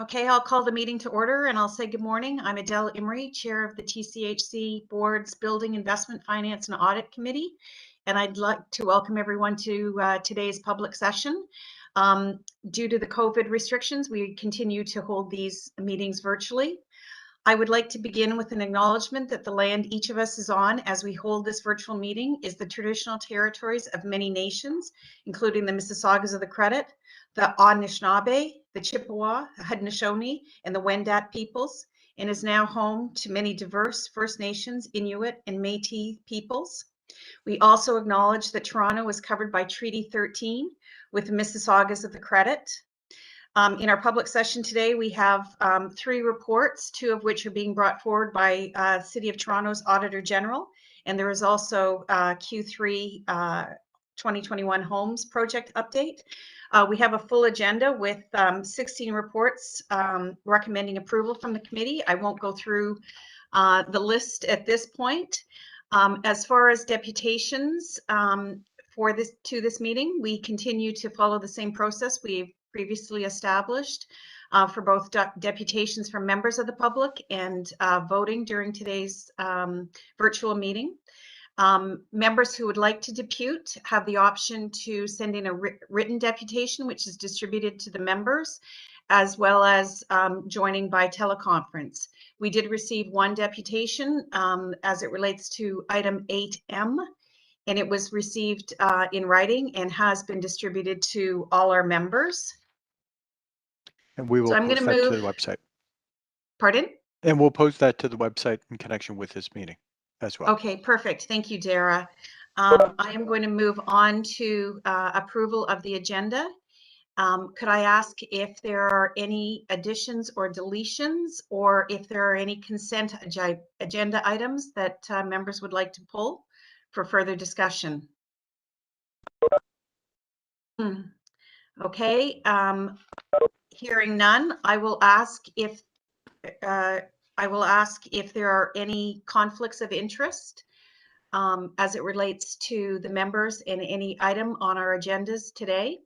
Okay, I'll call the meeting to order and I'll say good morning. I'm Adele Imrie, Chair of the TCHC Board's Building Investment Finance and Audit Committee. And I'd like to welcome everyone to today's public session. Due to the COVID restrictions, we continue to hold these meetings virtually. I would like to begin with an acknowledgement that the land each of us is on as we hold this virtual meeting is the traditional territories of many nations, including the Mississaugas of the Credit, the Anishinaabe, the Chippewa, the Haudenosaunee, and the Wendat peoples, and is now home to many diverse First Nations, Inuit, and Métis peoples. We also acknowledge that Toronto is covered by Treaty 13 with the Mississaugas of the Credit. In our public session today, we have 3 reports, 2 of which are being brought forward by City of Toronto's Auditor General, and there is also Q3 2021 Homes Project update. We have a full agenda with 16 reports recommending approval from the committee. I won't go through the list at this point. As far as deputations for this meeting, we continue to follow the same process we've previously established for both deputations from members of the public and voting during today's virtual meeting. Members who would like to depute have the option to send in a written deputation, which is distributed to the members, as well as joining by teleconference. We did receive 1 deputation as it relates to item 8M, and it was received in writing and has been distributed to all our members. And we will post that to the website. Pardon? And we'll post that to the website in connection with this meeting as well. Okay, perfect. Thank you, Dara. I am going to move on to approval of the agenda. Could I ask if there are any additions or deletions, or if there are any consent agenda items that members would like to pull for further discussion? Okay, hearing none, I will ask if there are any conflicts of interest as it relates to the members in any item on our agendas today.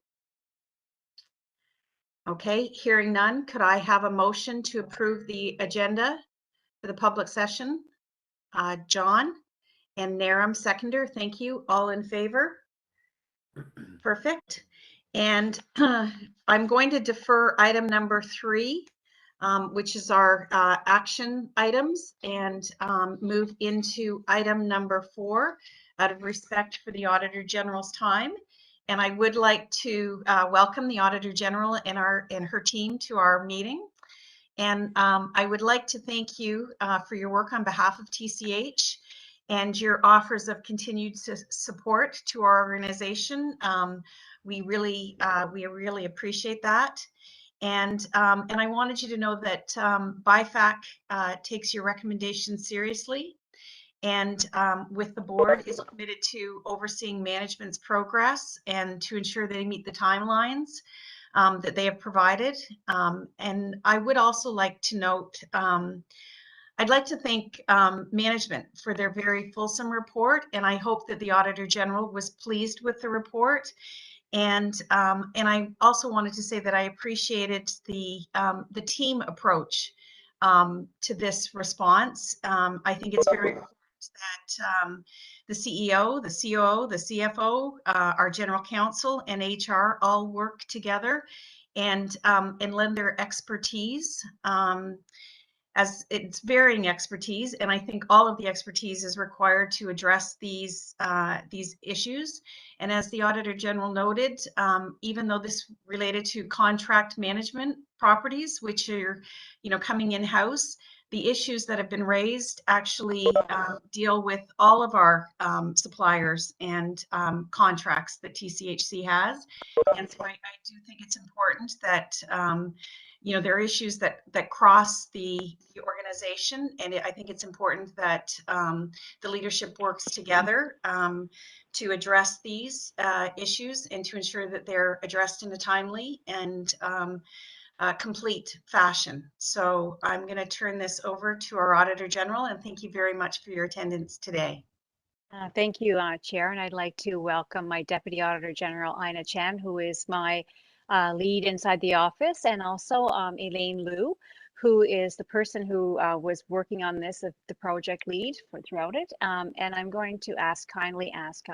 Okay, hearing none, could I have a motion to approve the agenda for the public session? John and Naram seconder, thank you. All in favor? Perfect. And I'm going to defer item number 3, which is our action items, and move into item number 4 out of respect for the Auditor General's time. And I would like to welcome the Auditor General and her team to our meeting. And I would like to thank you for your work on behalf of TCH and your offers of continued support to our organization. We really appreciate that. And I wanted you to know that BIFAC takes your recommendations seriously, and with the board is committed to overseeing management's progress and to ensure they meet the timelines that they have provided. And I would also like to note, I'd like to thank management for their very fulsome report, and I hope that the Auditor General was pleased with the report. And I also wanted to say that I appreciated the team approach to this response. I think it's very important that the CEO, the COO, the CFO, our General Counsel, and HR all work together and lend their expertise. As it's varying expertise, and I think all of the expertise is required to address these issues. And as the Auditor General noted, even though this related to contract management properties, which are, coming in-house, the issues that have been raised actually deal with all of our suppliers and contracts that TCHC has. And so I do think it's important that there are issues that cross the organization, and I think it's important that the leadership works together to address these issues and to ensure that they're addressed in a timely and complete fashion. So I'm going to turn this over to our Auditor General, and thank you very much for your attendance today. Thank you, Chair, and I'd like to welcome my Deputy Auditor General, Ina Chen, who is my lead inside the office, and also Elaine Liu, who is the person who was working on this, the project lead throughout it. And I'm going to kindly ask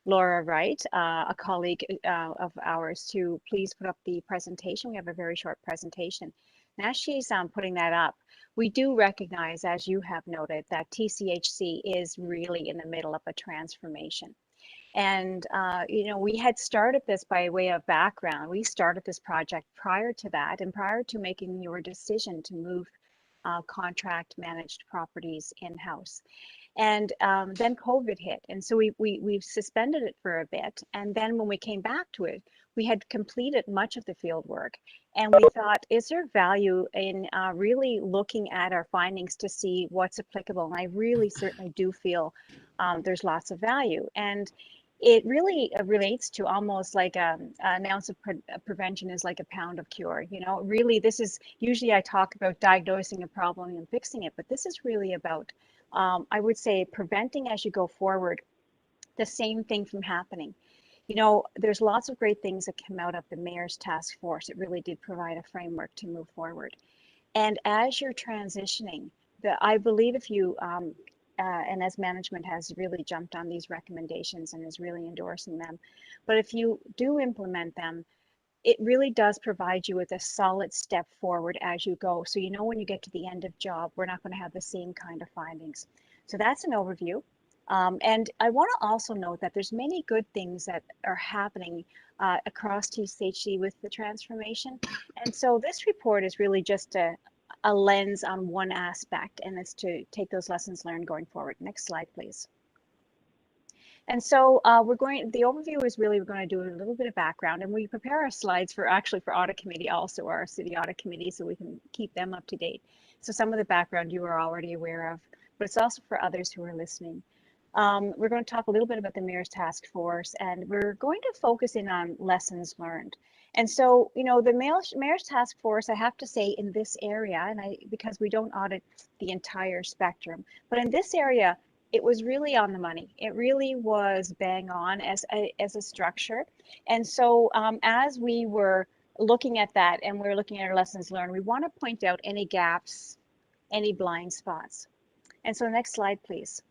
Laura Wright, a colleague of ours, to please put up the presentation. We have a very short presentation. And as she's putting that up, we do recognize, as you have noted, that TCHC is really in the middle of a transformation. And, we had started this by way of background. We started this project prior to that, and prior to making your decision to move contract managed properties in-house. And then COVID hit. And so we suspended it for a bit. And then when we came back to it, we had completed much of the field work. And we thought, is there value in really looking at our findings to see what's applicable? And I really certainly do feel there's lots of value. And it really relates to almost like an ounce of prevention is like a pound of cure. Really, this is usually I talk about diagnosing a problem and fixing it, but this is really about I would say preventing as you go forward the same thing from happening. There's lots of great things that come out of the mayor's task force. It really did provide a framework to move forward. And as you're transitioning, I believe if you, and as management has really jumped on these recommendations and is really endorsing them, but if you do implement them, it really does provide you with a solid step forward as you go. So when you get to the end of job, we're not going to have the same kind of findings. So that's an overview. And I want to also note that there's many good things that are happening across TCHC with the transformation. And so this report is really just a lens on one aspect, and it's to take those lessons learned going forward. Next slide, please. And so the overview is really, we're going to do a little bit of background, and we prepare our slides for audit committee, also our city audit committee, so we can keep them up to date. So some of the background you are already aware of, but it's also for others who are listening. We're going to talk a little bit about the mayor's task force, and we're going to focus in on lessons learned. And so, the mayor's task force, I have to say in this area, and because we don't audit the entire spectrum, but in this area, it was really on the money. It really was bang on as a structure. And so as we were looking at that and we're looking at our lessons learned, we want to point out any gaps, any blind spots. And so next slide, please.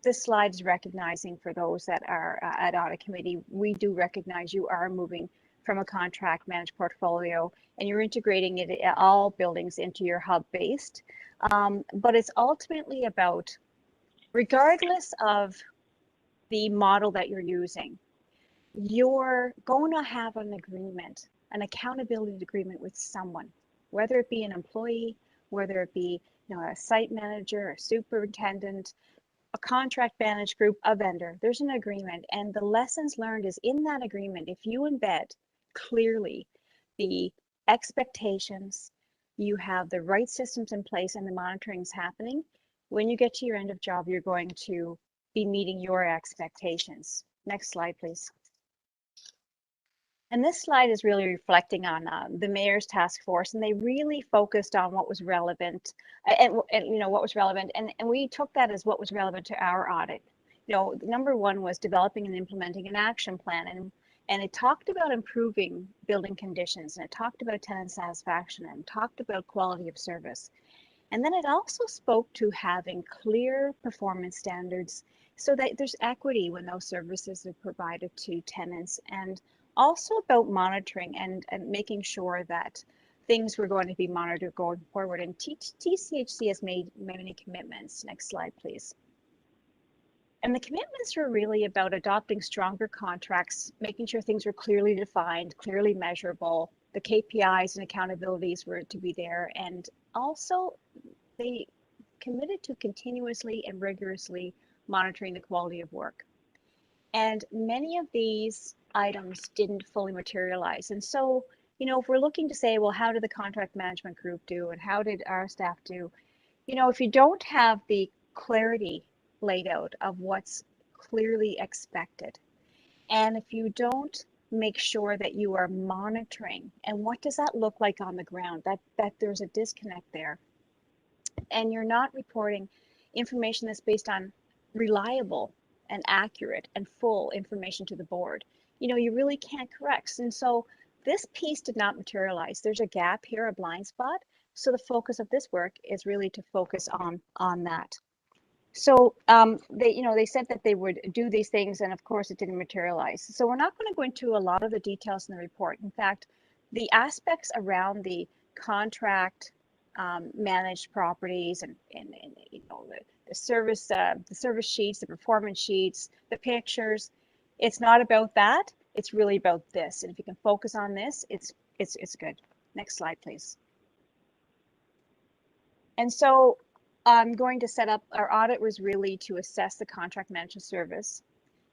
This slide is recognizing for those that are at audit committee, we do recognize you are moving from a contract managed portfolio and you're integrating it all buildings into your hub based. But it's ultimately about, regardless of the model that you're using, you're going to have an agreement, an accountability agreement with someone, whether it be an employee, whether it be a site manager, a superintendent, a contract managed group, a vendor. There's an agreement, and the lessons learned is in that agreement. If you embed clearly the expectations, you have the right systems in place, and the monitoring is happening, when you get to your end of job, you're going to be meeting your expectations. Next slide, please. And this slide is really reflecting on the mayor's task force, and they really focused on what was relevant and what was relevant. And we took that as what was relevant to our audit. Number one was developing and implementing an action plan. And it talked about improving building conditions, and it talked about tenant satisfaction, and talked about quality of service. And then it also spoke to having clear performance standards so that there's equity when those services are provided to tenants, and also about monitoring and making sure that things were going to be monitored going forward. And TCHC has made many commitments. Next slide, please. And the commitments were really about adopting stronger contracts, making sure things were clearly defined, clearly measurable. The KPIs and accountabilities were to be there. And also they committed to continuously and rigorously monitoring the quality of work. And many of these items didn't fully materialize. And so, if we're looking to say, well, how did the contract management group do and how did our staff do? If you don't have the clarity laid out of what's clearly expected, and if you don't make sure that you are monitoring, and what does that look like on the ground, that there's a disconnect there, and you're not reporting information that's based on reliable and accurate and full information to the board, you really can't correct. And so This piece did not materialize. There's a gap here, a blind spot. So the focus of this work is really to focus on that. So they said that they would do these things, and of course it didn't materialize. So we're not going to go into a lot of the details in the report. In fact, the aspects around the contract managed properties and the service sheets, the performance sheets, the pictures, it's not about that. It's really about this. And if you can focus on this, it's good. Next slide, please. And so I'm going to set up, our audit was really to assess the contract management service.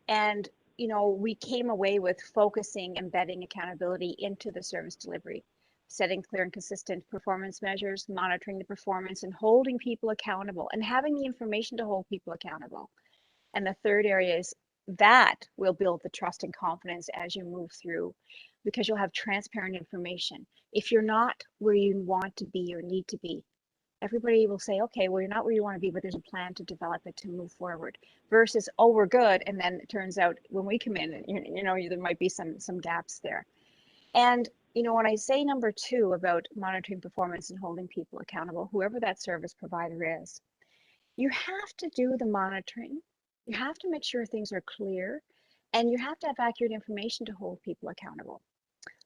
And, we came away with focusing, embedding accountability into the service delivery, setting clear and consistent performance measures, monitoring the performance, and holding people accountable, and having the information to hold people accountable. And the third area is that will build the trust and confidence as you move through, because you'll have transparent information. If you're not where you want to be or need to be, everybody will say, okay, well, you're not where you want to be, but there's a plan to develop it to move forward, versus, oh, we're good. And then it turns out when we come in, there might be some gaps there. And, when I say number 2 about monitoring performance and holding people accountable, whoever that service provider is, you have to do the monitoring. You have to make sure things are clear, and you have to have accurate information to hold people accountable.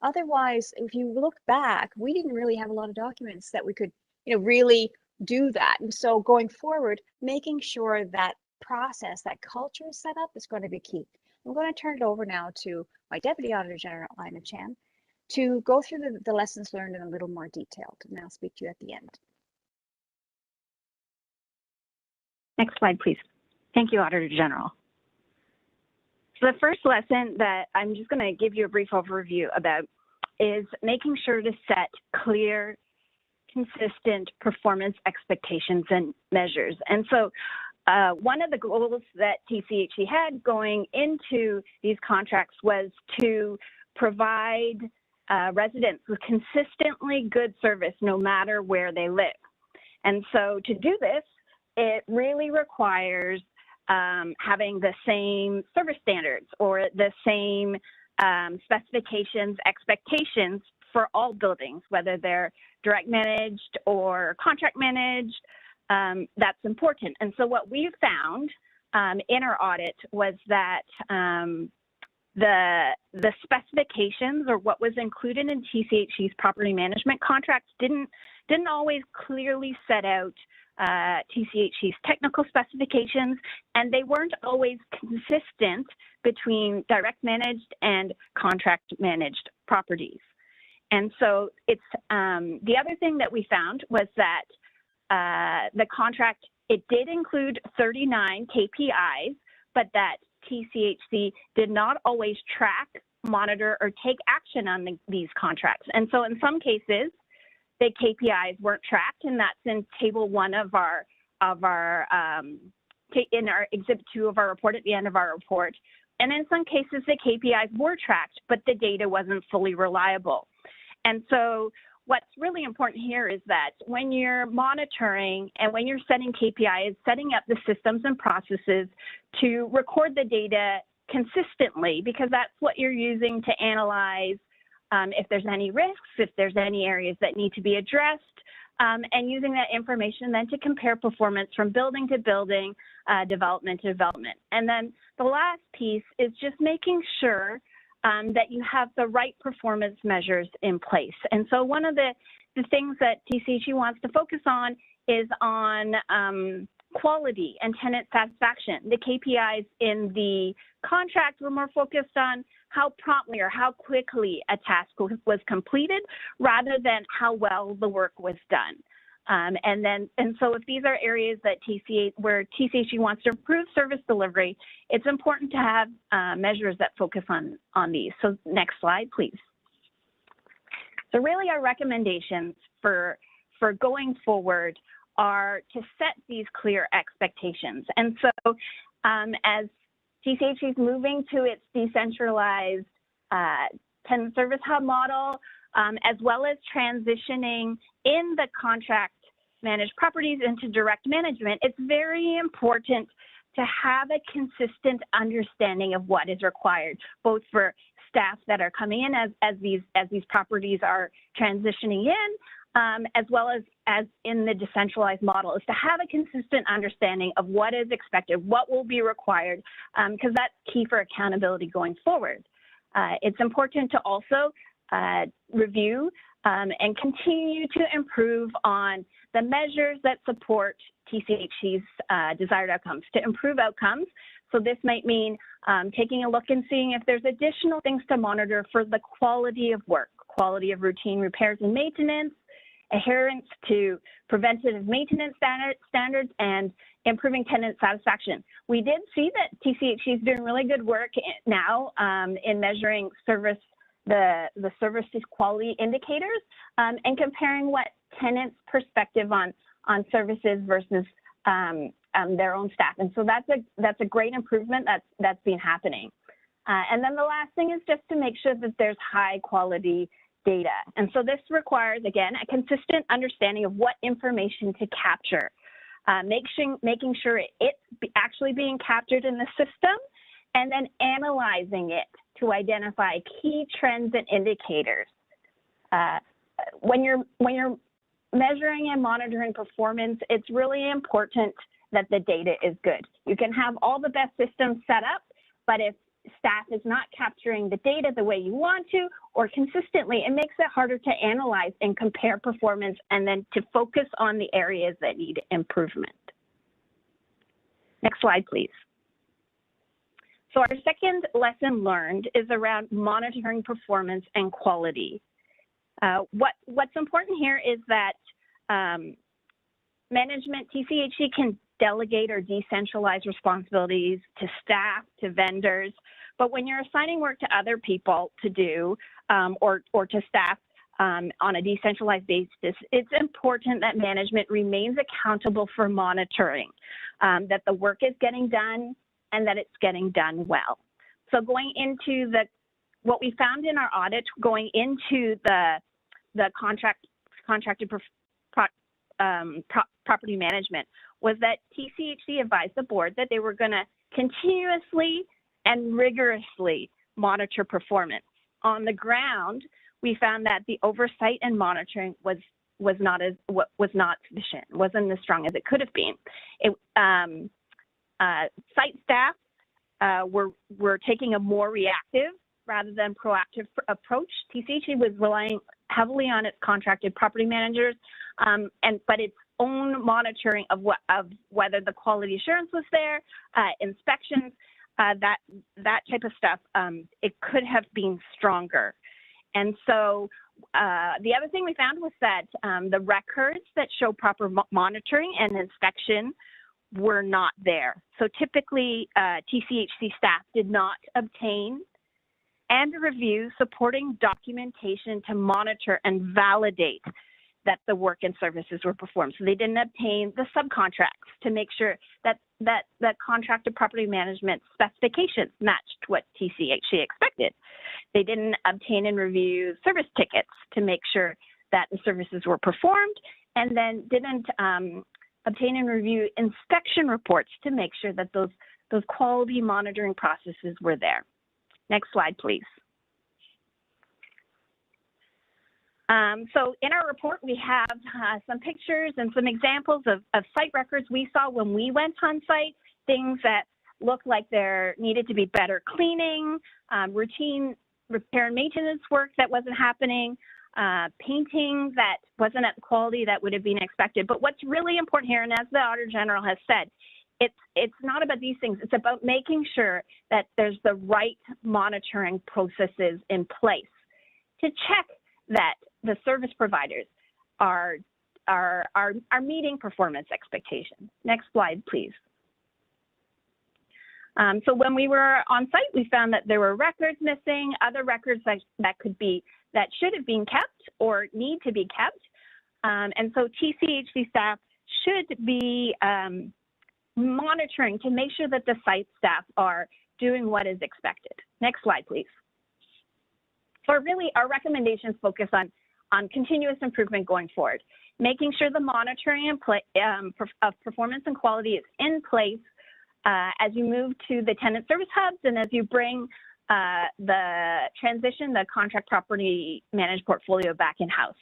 Otherwise, if you look back, we didn't really have a lot of documents that we could really do that. And so going forward, making sure that process, that culture is set up is going to be key. I'm going to turn it over now to my Deputy Auditor General, Ina Chan, to go through the lessons learned in a little more detail, and I'll speak to you at the end. Next slide, please. Thank you, Auditor General. So the first lesson that I'm just going to give you a brief overview about is making sure to set clear, consistent performance expectations and measures. And so one of the goals that TCHC had going into these contracts was to provide residents with consistently good service no matter where they live. And so to do this, it really requires having the same service standards or the same specifications, expectations for all buildings, whether they're direct managed or contract managed. That's important. And so what we found in our audit was that the specifications, or what was included in TCHC's property management contracts, didn't always clearly set out TCHC's technical specifications, and they weren't always consistent between direct managed and contract managed properties. And so it's the other thing that we found was that the contract, it did include 39 KPIs, but that TCHC did not always track, monitor, or take action on these contracts. And so in some cases, the KPIs weren't tracked, and that's in table 1 in our exhibit 2 of our report, at the end of our report. And in some cases, the KPIs were tracked, but the data wasn't fully reliable. And so what's really important here is that when you're monitoring and when you're setting KPIs, setting up the systems and processes to record the data consistently, because that's what you're using to analyze if there's any risks, if there's any areas that need to be addressed, and using that information then to compare performance from building to building, development to development. And then the last piece is just making sure that you have the right performance measures in place. And so one of the things that TCHC wants to focus on is on quality and tenant satisfaction. The KPIs in the contract were more focused on how promptly or how quickly a task was completed, rather than how well the work was done. And so if these are areas that where TCHC wants to improve service delivery, it's important to have measures that focus on these. So next slide, please. So really our recommendations for going forward are to set these clear expectations. And so as TCHC is moving to its decentralized tenant service hub model, as well as transitioning in the contract managed properties into direct management, it's very important to have a consistent understanding of what is required, both for staff that are coming in as these properties are transitioning in, as well as in the decentralized model, is to have a consistent understanding of what is expected, what will be required, because that's key for accountability going forward. It's important to also review and continue to improve on the measures that support TCHC's desired outcomes, to improve outcomes. So this might mean taking a look and seeing if there's additional things to monitor for the quality of work, quality of routine repairs and maintenance, adherence to preventative maintenance standards, and improving tenant satisfaction. We did see that TCHC is doing really good work now in measuring the services quality indicators and comparing what tenants' perspective on services versus their own staff. And so that's a great improvement that's been happening. And then the last thing is just to make sure that there's high quality data. And so this requires, again, a consistent understanding of what information to capture, making sure it's actually being captured in the system, and then analyzing it to identify key trends and indicators. When you're measuring and monitoring performance, it's really important that the data is good. You can have all the best systems set up, but if staff is not capturing the data the way you want to or consistently, it makes it harder to analyze and compare performance and then to focus on the areas that need improvement. Next slide, please. So our second lesson learned is around monitoring performance and quality. What's important here is that management, TCHC, can delegate or decentralize responsibilities to staff, to vendors, but when you're assigning work to other people to do or to staff on a decentralized basis, it's important that management remains accountable for monitoring, that the work is getting done and that it's getting done well. So going into what we found in our audit, going into the contracted property management, was that TCHC advised the board that they were going to continuously and rigorously monitor performance. On the ground, we found that the oversight and monitoring was not sufficient, wasn't as strong as it could have been. Site staff were taking a more reactive rather than proactive approach. TCHC was relying heavily on its contracted property managers, but its own monitoring of whether the quality assurance was there, inspections, that type of stuff, it could have been stronger. And so the other thing we found was that the records that show proper monitoring and inspection were not there. So typically TCHC staff did not obtain and review supporting documentation to monitor and validate that the work and services were performed. So they didn't obtain the subcontracts to make sure that contracted property management specifications matched what TCHC expected. They didn't obtain and review service tickets to make sure that the services were performed, and then didn't obtain and review inspection reports to make sure that those quality monitoring processes were there. Next slide, please. So in our report, we have some pictures and some examples of site records we saw when we went on site, things that looked like there needed to be better cleaning, routine repair and maintenance work that wasn't happening, painting that wasn't at the quality that would have been expected. But what's really important here, and as the Auditor General has said, it's not about these things. It's about making sure that there's the right monitoring processes in place to check that the service providers are meeting performance expectations. Next slide, please. So when we were on site, we found that there were records missing, other records that should have been kept or need to be kept. And so TCHC staff should be monitoring to make sure that the site staff are doing what is expected. Next slide, please. So really, our recommendations focus on continuous improvement going forward, making sure the monitoring of performance and quality is in place as you move to the tenant service hubs and as you bring transition the contract property managed portfolio back in-house.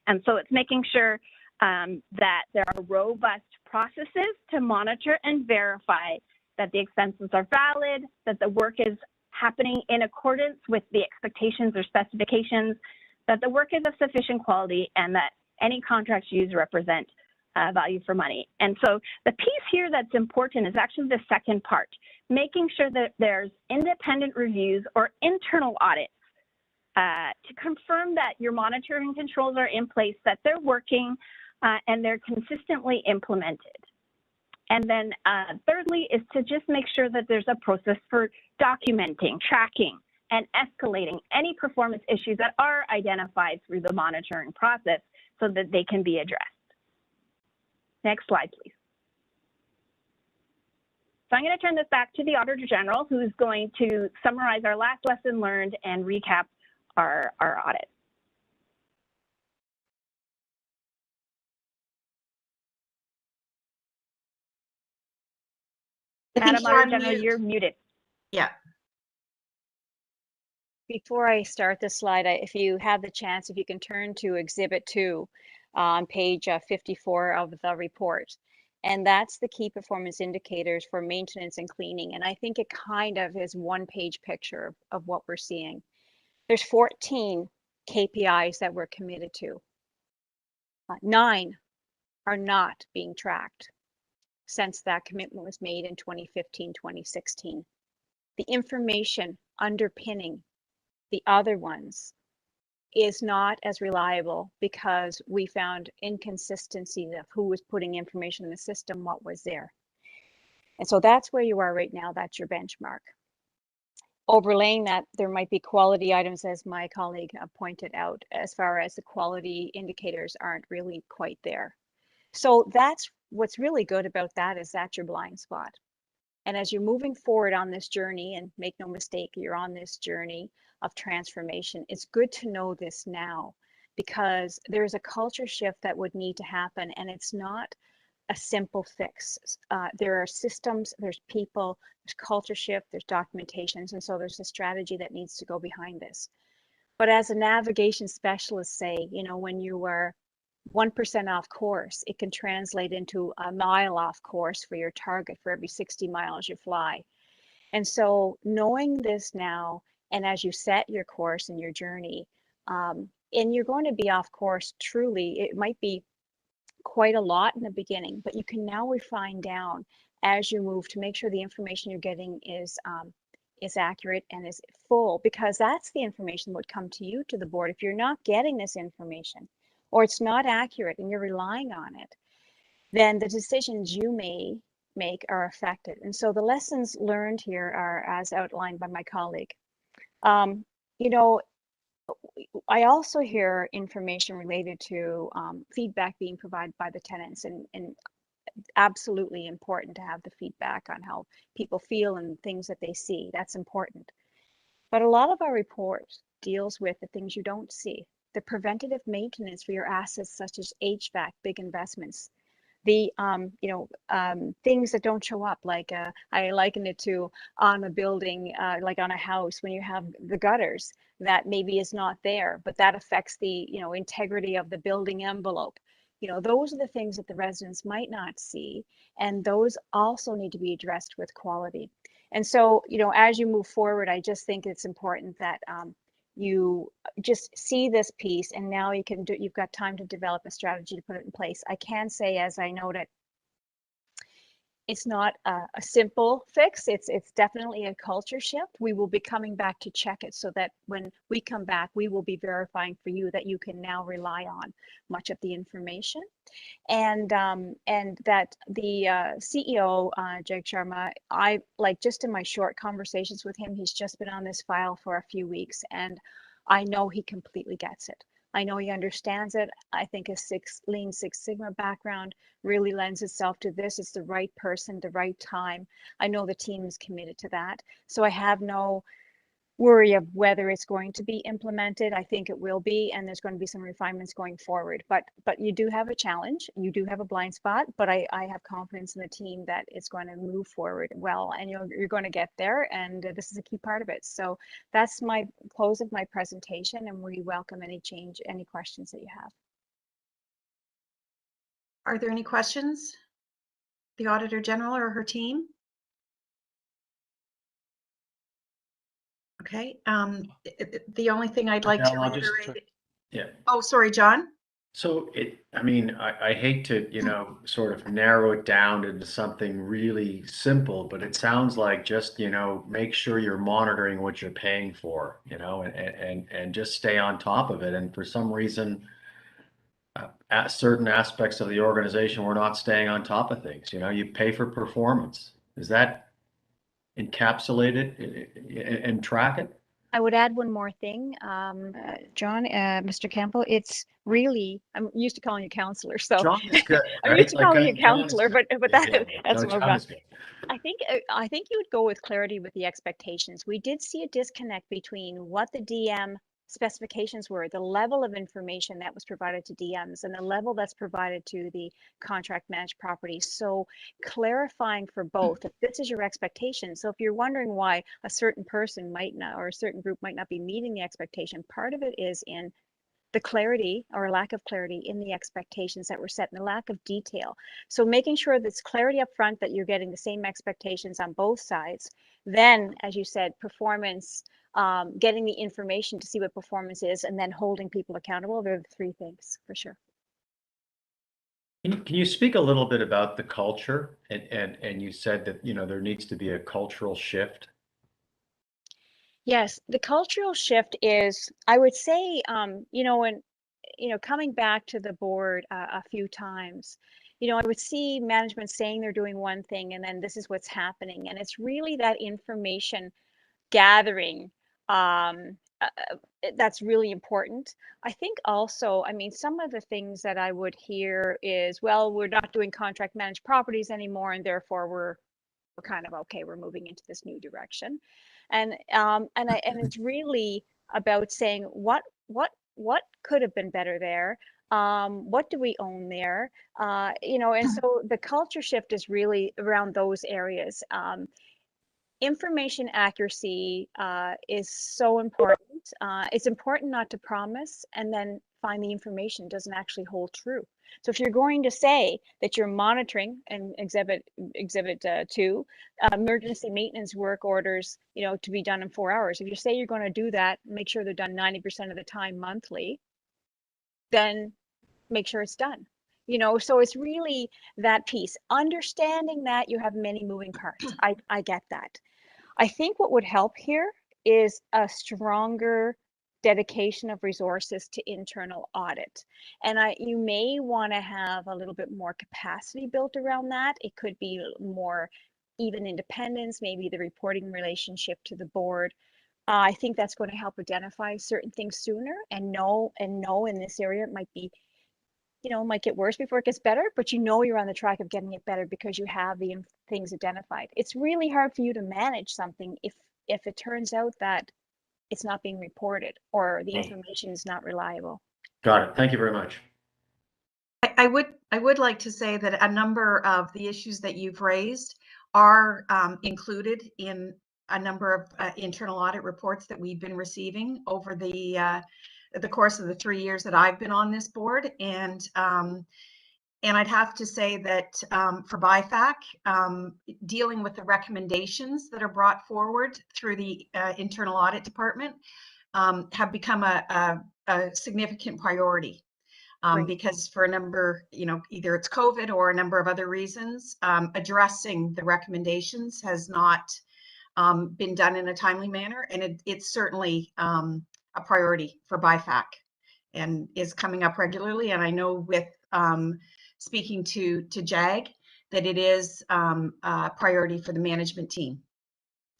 And so it's making sure that there are robust processes to monitor and verify that the expenses are valid, that the work is happening in accordance with the expectations or specifications, that the work is of sufficient quality, and that any contracts used represent value for money. And so the piece here that's important is actually the second part, making sure that there's independent reviews or internal audits to confirm that your monitoring controls are in place, that they're working, and they're consistently implemented. And then thirdly is to just make sure that there's a process for documenting, tracking, and escalating any performance issues that are identified through the monitoring process so that they can be addressed. Next slide, please. So I'm going to turn this back to the Auditor General, who is going to summarize our last lesson learned and recap our audit. Madam Auditor General, you're muted. Yeah. Before I start the slide, if you have the chance, if you can turn to Exhibit 2 on page 54 of the report. And that's the key performance indicators for maintenance and cleaning. And I think it kind of is one-page picture of what we're seeing. There's 14 KPIs that we're committed to. 9 are not being tracked since that commitment was made in 2015, 2016. The information underpinning the other ones is not as reliable because we found inconsistencies of who was putting information in the system, what was there. And so that's where you are right now. That's your benchmark. Overlaying that, there might be quality items, as my colleague pointed out, as far as the quality indicators aren't really quite there. So that's what's really good about that, is that's your blind spot. And as you're moving forward on this journey, and make no mistake, you're on this journey of transformation, it's good to know this now, because there's a culture shift that would need to happen, and it's not a simple fix. There are systems, there's people, there's culture shift, there's documentations, and so there's a strategy that needs to go behind this. But as a navigation specialist, say, you know, when you were 1% off course, it can translate into a mile off course for your target for every 60 miles you fly. And so knowing this now, and as you set your course and your journey, and you're going to be off course truly, it might be quite a lot in the beginning, but you can now refine down as you move to make sure the information you're getting is accurate and is full, because that's the information that would come to you, to the board. If you're not getting this information, or it's not accurate and you're relying on it, then the decisions you may make are affected. And so the lessons learned here are as outlined by my colleague. You know, I also hear information related to feedback being provided by the tenants, and absolutely important to have the feedback on how people feel and things that they see. That's important. But a lot of our report deals with the things you don't see. The preventative maintenance for your assets, such as HVAC, big investments, the things that don't show up, like I liken it to on a building, like on a house, when you have the gutters that maybe is not there, but that affects the integrity of the building envelope. Those are the things that the residents might not see, and those also need to be addressed with quality. And so, as you move forward, I just think it's important that you just see this piece, and now you've got time to develop a strategy to put it in place. I can say, as I noted, it's not a simple fix. It's definitely a culture shift. We will be coming back to check it, so that when we come back, we will be verifying for you that you can now rely on much of the information, and that the CEO, Jag Sharma, I like, just in my short conversations with him, he's just been on this file for a few weeks, and I know he completely gets it. I know he understands it. I think his Lean Six Sigma background really lends itself to this. It's the right person, the right time. I know the team is committed to that. So I have no worry of whether it's going to be implemented. I think it will be, and there's going to be some refinements going forward. But you do have a challenge, you do have a blind spot, but I have confidence in the team that it's going to move forward well, and you're going to get there, and this is a key part of it. So that's my close of my presentation, and we welcome any change, any questions that you have. Are there any questions? The Auditor General or her team? Okay, the only thing I'd like to I'll just- reiterate. Yeah. Oh, sorry, John. So I mean, I hate to, you know, sort of narrow it down into something really simple, but it sounds like just, you know, make sure you're monitoring what you're paying for, you know, and just stay on top of it. And for some reason, at certain aspects of the organization, we're not staying on top of things. You know, you pay for performance. Is that encapsulated and track it? I would add one more thing, John, Mr. Campbell. It's really, I'm used to calling you counselor, so John is good. I'm Right? used to Like, calling you John is counselor, good. but Yeah, that's no, more John about. is good. I think you would go with clarity with the expectations. We did see a disconnect between what the DM specifications were, the level of information that was provided to DMs, and the level that's provided to the contract managed properties. So clarifying for both, if this is your expectation. So if you're wondering why a certain person might not, or a certain group might not be meeting the expectation, part of it is in the clarity or lack of clarity in the expectations that were set and the lack of detail. So making sure there's clarity up front that you're getting the same expectations on both sides. Then, as you said, performance, getting the information to see what performance is, and then holding people accountable. They're the three things for sure. Can you speak a little bit about the culture? And you said that, you know, there needs to be a cultural shift. Yes, the cultural shift is, I would say, you know, when, you know, coming back to the board a few times, you know, I would see management saying they're doing one thing and then this is what's happening. And it's really that information gathering that's really important. I think also, I mean, some of the things that I would hear is, well, we're not doing contract managed properties anymore, and therefore we're kind of okay, we're moving into this new direction. And it's really about saying what could have been better there, what do we own there, you know. And so the culture shift is really around those areas. Information accuracy is so important. It's important not to promise and then find the information doesn't actually hold true. So if you're going to say that you're monitoring and exhibit 2, emergency maintenance work orders, you know, to be done in 4 hours. If you say you're going to do that, make sure they're done 90% of the time monthly, then make sure it's done. You know, so it's really that piece. Understanding that you have many moving parts. I get that. I think what would help here is a stronger dedication of resources to internal audit. And you may want to have a little bit more capacity built around that. It could be more even independence, maybe the reporting relationship to the board. I think that's going to help identify certain things sooner and know in this area it might be, you know, might get worse before it gets better, but you know you're on the track of getting it better because you have the things identified. It's really hard for you to manage something if it turns out that it's not being reported or the information is not reliable. Got it. Thank you very much. I would like to say that a number of the issues that you've raised are included in a number of internal audit reports that we've been receiving over the course of the 3 years that I've been on this board. And I'd have to say that for BIFAC, dealing with the recommendations that are brought forward through the internal audit department have become a significant priority. Because for a number, you know, either it's COVID or a number of other reasons, addressing the recommendations has not been done in a timely manner. And it's certainly a priority for BIFAC and is coming up regularly. And I know with speaking to JAG that it is a priority for the management team.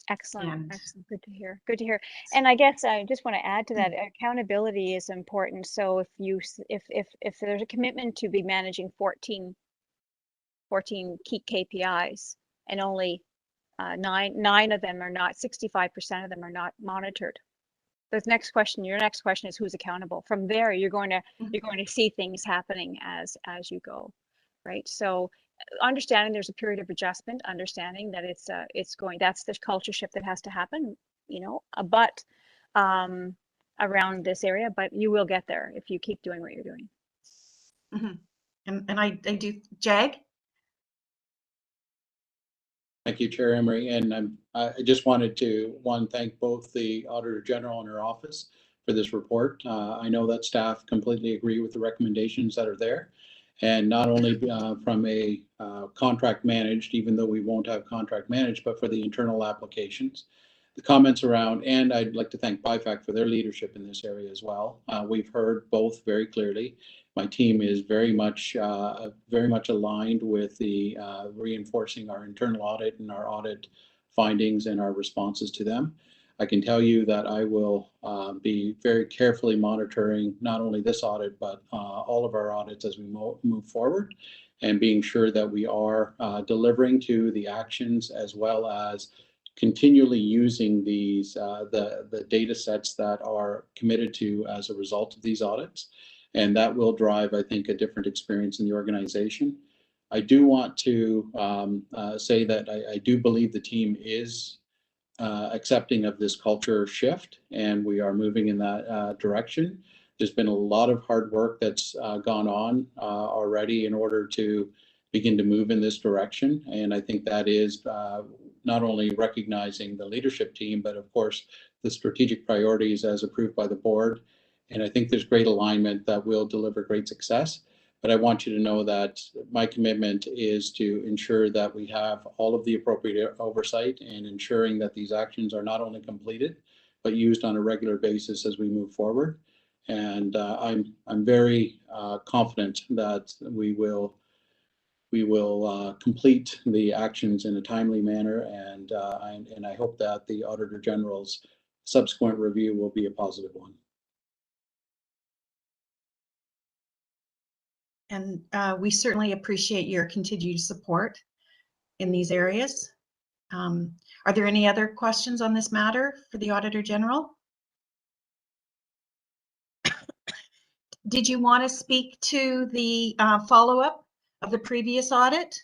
Excellent. Excellent. Good to hear. Good to hear. And I guess I just want to add to that, accountability is important. So if there's a commitment to be managing 14 key KPIs and only Nine of them are not, 65% of them are not monitored. The next question, your next question is who's accountable. From there, you're going to see things happening as you go, right? So understanding there's a period of adjustment, understanding that that's the culture shift that has to happen, you know, but around this area, but you will get there if you keep doing what you're doing. Mm-hmm. And I do, Jag? Thank you, Chair Emery. And I just wanted to, thank both the Auditor General and her office for this report. I know that staff completely agree with the recommendations that are there. And not only from a contract managed, even though we won't have contract managed, but for the internal applications. The comments around, and I'd like to thank BIFAC for their leadership in this area as well. We've heard both very clearly. My team is very much aligned with the reinforcing our internal audit and our audit findings and our responses to them. I can tell you that I will be very carefully monitoring not only this audit, but all of our audits as we move forward, and being sure that we are delivering to the actions, as well as continually using these the data sets that are committed to as a result of these audits. And that will drive, I think, a different experience in the organization. I do want to say that I do believe the team is accepting of this culture shift, and we are moving in that direction. There's been a lot of hard work that's gone on already in order to begin to move in this direction. And I think that is not only recognizing the leadership team, but of course, the strategic priorities as approved by the board. And I think there's great alignment that will deliver great success. But I want you to know that my commitment is to ensure that we have all of the appropriate oversight and ensuring that these actions are not only completed, but used on a regular basis as we move forward. And I'm very confident that we will complete the actions in a timely manner, and I hope that the Auditor General's subsequent review will be a positive one. And we certainly appreciate your continued support in these areas. Are there any other questions on this matter for the Auditor General? Did you want to speak to the follow-up of the previous audit?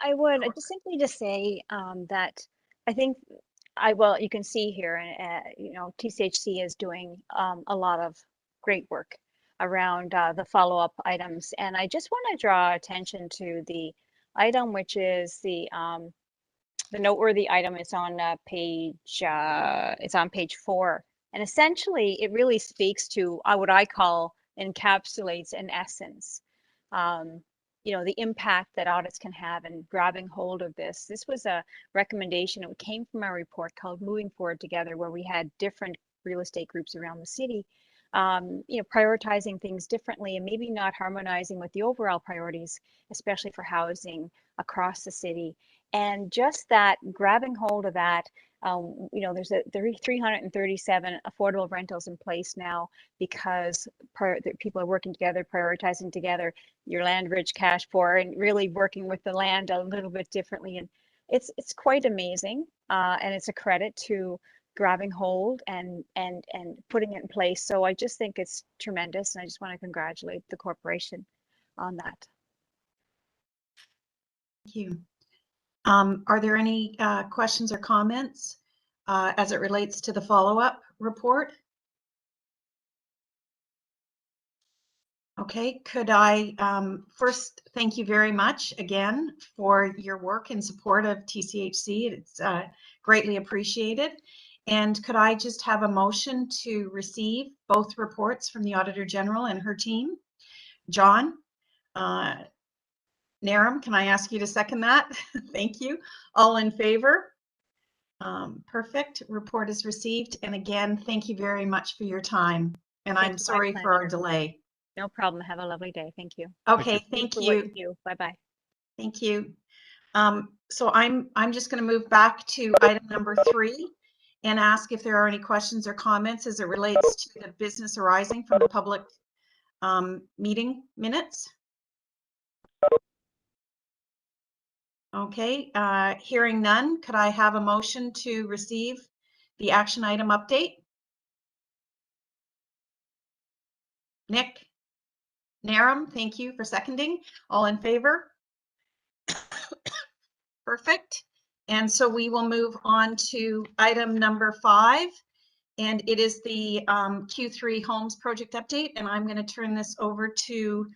I would just simply to say that I think well, you can see here, you know, TCHC is doing a lot of great work around the follow-up items. And I just want to draw attention to the item, which is the noteworthy item. It's on page 4. And essentially, it really speaks to what I call encapsulates in essence, you know, the impact that audits can have and grabbing hold of this. This was a recommendation. It came from our report called Moving Forward Together, where we had different real estate groups around the city, you know, prioritizing things differently and maybe not harmonizing with the overall priorities, especially for housing across the city. And just that grabbing hold of that, you know, there's 337 affordable rentals in place now because people are working together, prioritizing together, your land rich, cash poor, and really working with the land a little bit differently. And it's quite amazing, and it's a credit to grabbing hold and putting it in place. So I just think it's tremendous, and I just want to congratulate the corporation on that. Thank you. Are there any questions or comments as it relates to the follow-up report? Okay, could I first thank you very much again for your work in support of TCHC. It's greatly appreciated. And could I just have a motion to receive both reports from the Auditor General and her team? John, Naram, can I ask you to second that? Thank you. All in favor? Perfect. Report is received. And again, thank you very much for your time. And I'm sorry for our delay. No problem. Have a lovely day. Thank you. Okay, thank you. Bye-bye. Thank you. So I'm just going to move back to item number 3 and ask if there are any questions or comments as it relates to the business arising from the public meeting minutes. Okay, hearing none, could I have a motion to receive the action item update? Nick, Narum, thank you for seconding. All in favor? Perfect. And so we will move on to item number 5, and it is the Q3 Homes project update. And I'm going to turn this over to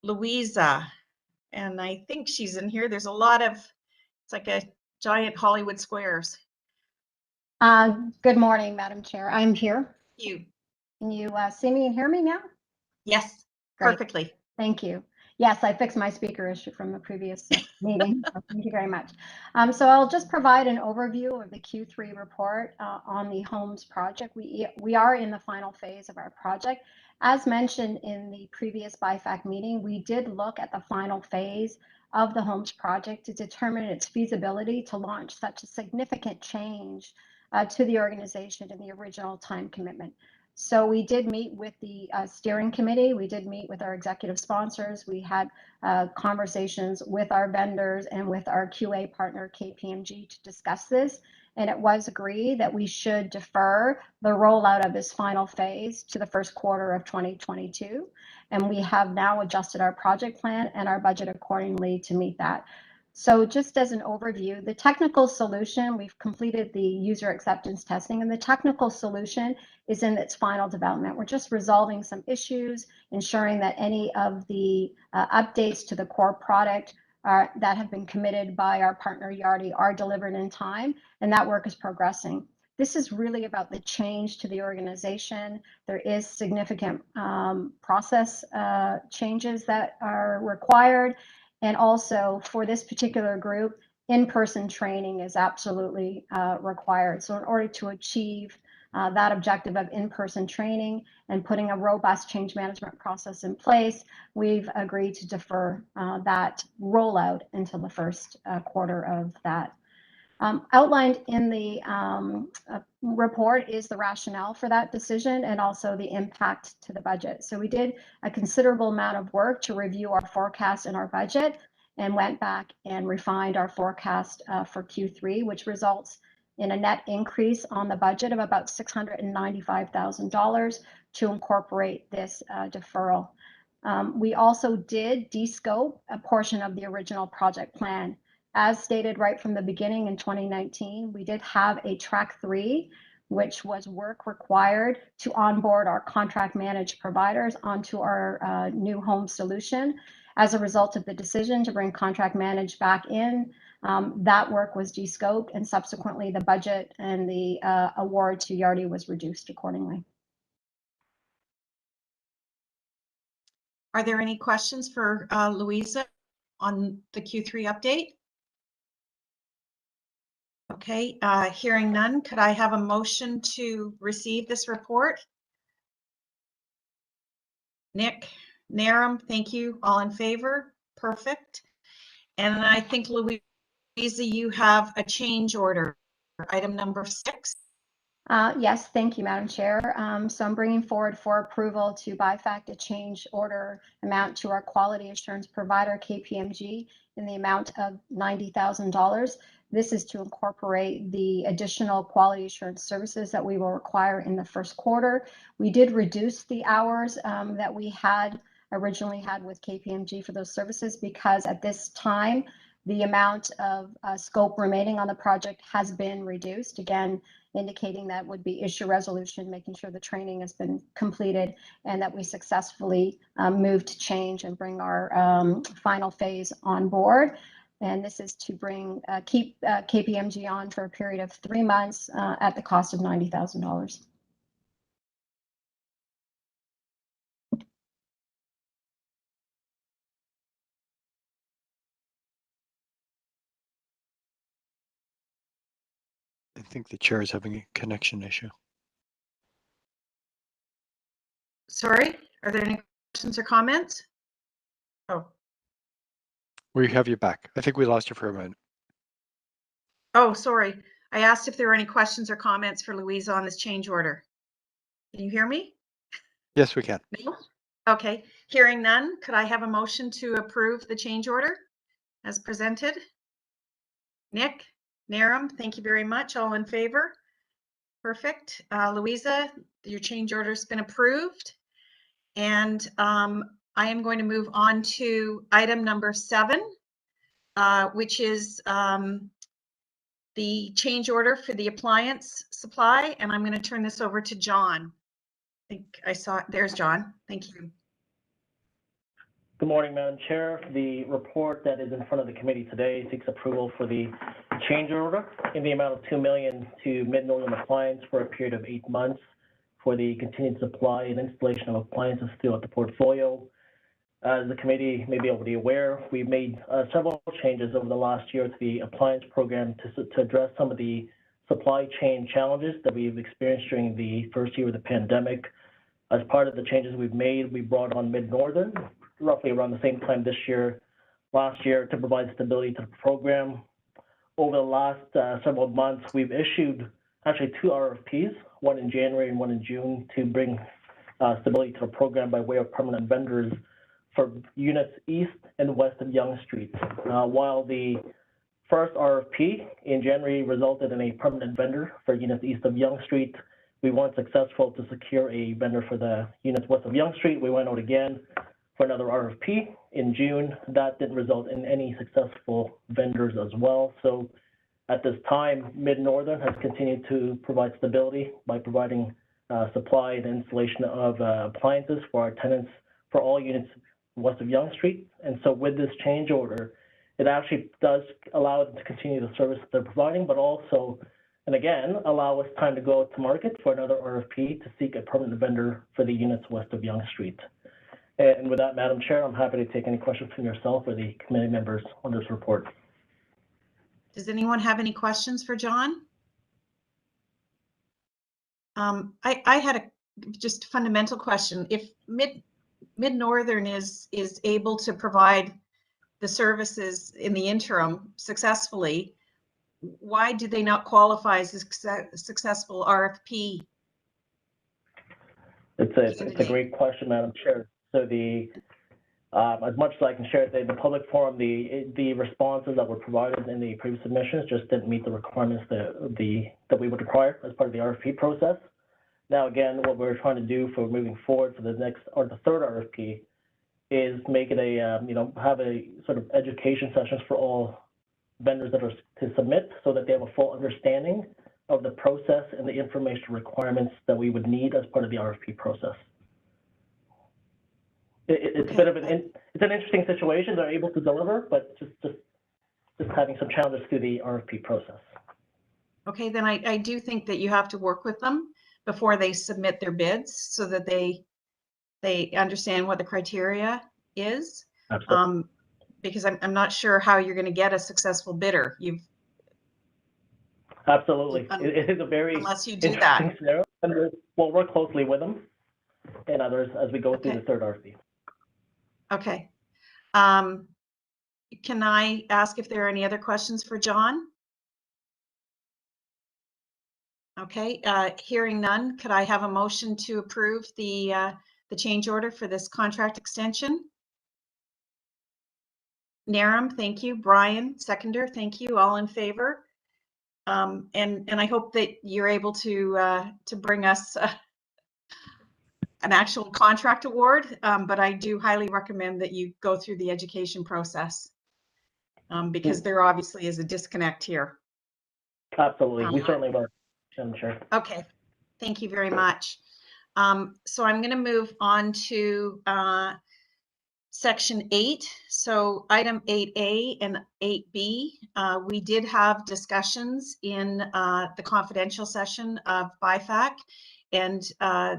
Louisa. And I think she's in here. There's a lot of, it's like a giant Hollywood squares. Good morning, Madam Chair. I'm here. You. Can you see me and hear me now? Yes, Great. perfectly. Thank you. Yes, I fixed my speaker issue from the previous meeting. So thank you very much. So I'll just provide an overview of the Q3 report on the Homes project. We are in the final phase of our project. As mentioned in the previous BIFAC meeting, we did look at the final phase of the Homes project to determine its feasibility to launch such a significant change to the organization in the original time commitment. So we did meet with the steering committee. We did meet with our executive sponsors. We had conversations with our vendors and with our QA partner, KPMG, to discuss this. And it was agreed that we should defer the rollout of this final phase to the first quarter of 2022. And we have now adjusted our project plan and our budget accordingly to meet that. So just as an overview, the technical solution, we've completed the user acceptance testing, and the technical solution is in its final development. We're just resolving some issues, ensuring that any of the updates to the core product that have been committed by our partner Yardi are delivered in time, and that work is progressing. This is really about the change to the organization. There is significant process changes that are required. And also for this particular group, in-person training is absolutely required. So in order to achieve that objective of in-person training and putting a robust change management process in place, we've agreed to defer that rollout until the first quarter of that. Outlined in the report is the rationale for that decision and also the impact to the budget. So we did a considerable amount of work to review our forecast and our budget and went back and refined our forecast for Q3, which results in a net increase on the budget of about $695,000 to incorporate this deferral. We also did de-scope a portion of the original project plan. As stated right from the beginning in 2019, we did have a track 3, which was work required to onboard our contract managed providers onto our new home solution. As a result of the decision to bring contract managed back in, that work was de-scoped, and subsequently the budget and the award to Yardi was reduced accordingly. Are there any questions for Louisa on the Q3 update? Okay, hearing none, could I have a motion to receive this report? Nick, Narum, thank you. All in favor? Perfect. And I think Louisa, you have a change order, item number 6. Yes, thank you, Madam Chair. So I'm bringing forward for approval to BIFAC a change order amount to our quality assurance provider, KPMG, in the amount of $90,000. This is to incorporate the additional quality assurance services that we will require in the first quarter. We did reduce the hours that we had originally had with KPMG for those services because at this time, the amount of scope remaining on the project has been reduced, again, indicating that would be issue resolution, making sure the training has been completed and that we successfully move to change and bring our final phase on board. And this is to bring keep KPMG on for a period of 3 months at the cost of $90,000. I think the chair is having a connection issue. Sorry, are there any questions or comments? Oh. We have you back. I think we lost you for a minute. Oh, sorry. I asked if there were any questions or comments for Louisa on this change order. Can you hear me? Yes, we can. No? Okay, hearing none, could I have a motion to approve the change order as presented? Nick, Naram, thank you very much. All in favor? Perfect. Louisa, your change order's been approved. And I am going to move on to item number 7, which is the change order for the appliance supply. And I'm going to turn this over to John. I think I saw it. There's John. Thank you. Good morning, Madam Chair. The report that is in front of the committee today seeks approval for the change order in the amount of $2 million to Mid-Northern Appliance for a period of 8 months for the continued supply and installation of appliances throughout the portfolio. As the committee may be already aware, we've made several changes over the last year to the appliance program to address some of the supply chain challenges that we've experienced during the first year of the pandemic. As part of the changes we've made, we brought on Mid-Northern roughly around the same time last year to provide stability to the program. Over the last several months, we've issued actually 2 RFPs, one in January and one in June, to bring stability to the program by way of permanent vendors for units east and west of Yonge Street. While the first RFP in January resulted in a permanent vendor for units east of Yonge Street, we weren't successful to secure a vendor for the units west of Yonge Street. We went out again for another RFP in June. That didn't result in any successful vendors as well. So at this time, Mid-Northern has continued to provide stability by providing supply and installation of appliances for our tenants for all units west of Yonge Street. And so with this change order, it actually does allow them to continue the service that they're providing, but also, and again, allow us time to go out to market for another RFP to seek a permanent vendor for the units west of Yonge Street. And with that, Madam Chair, I'm happy to take any questions from yourself or the committee members on this report. Does anyone have any questions for John? I had a just fundamental question. If Mid-Northern is able to provide the services in the interim successfully, why did they not qualify as a successful RFP? It's a great question, Madam Chair. So as much as I can share, the public forum, the responses that were provided in the previous submissions just didn't meet the requirements that we would require as part of the RFP process. Now, again, what we're trying to do for moving forward for the next or the third RFP is make it have a sort of education sessions for all vendors that are to submit so that they have a full understanding of the process and the information requirements that we would need as part of the RFP process. It's a bit of it's an interesting situation. They're able to deliver, but just having some challenges through the RFP process. Okay, then I do think that you have to work with them before they submit their bids so that they understand what the criteria is. Absolutely. Because I'm not sure how you're going to get a successful bidder. Absolutely. It is a very unless you do that. Scenario, and we'll work closely with them and others as we go through the third RFP. Okay. Can I ask if there are any other questions for John? Okay, hearing none, could I have a motion to approve the change order for this contract extension? Naram, thank you. Brian, seconder, thank you. All in favor? And I hope that you're able to bring us an actual contract award, but I do highly recommend that you go through the education process because there obviously is a disconnect here. Absolutely, we certainly will. I'm sure. Okay, thank you very much. So I'm going to move on to section 8. So item 8A and 8B, we did have discussions in the confidential session of BIFAC, and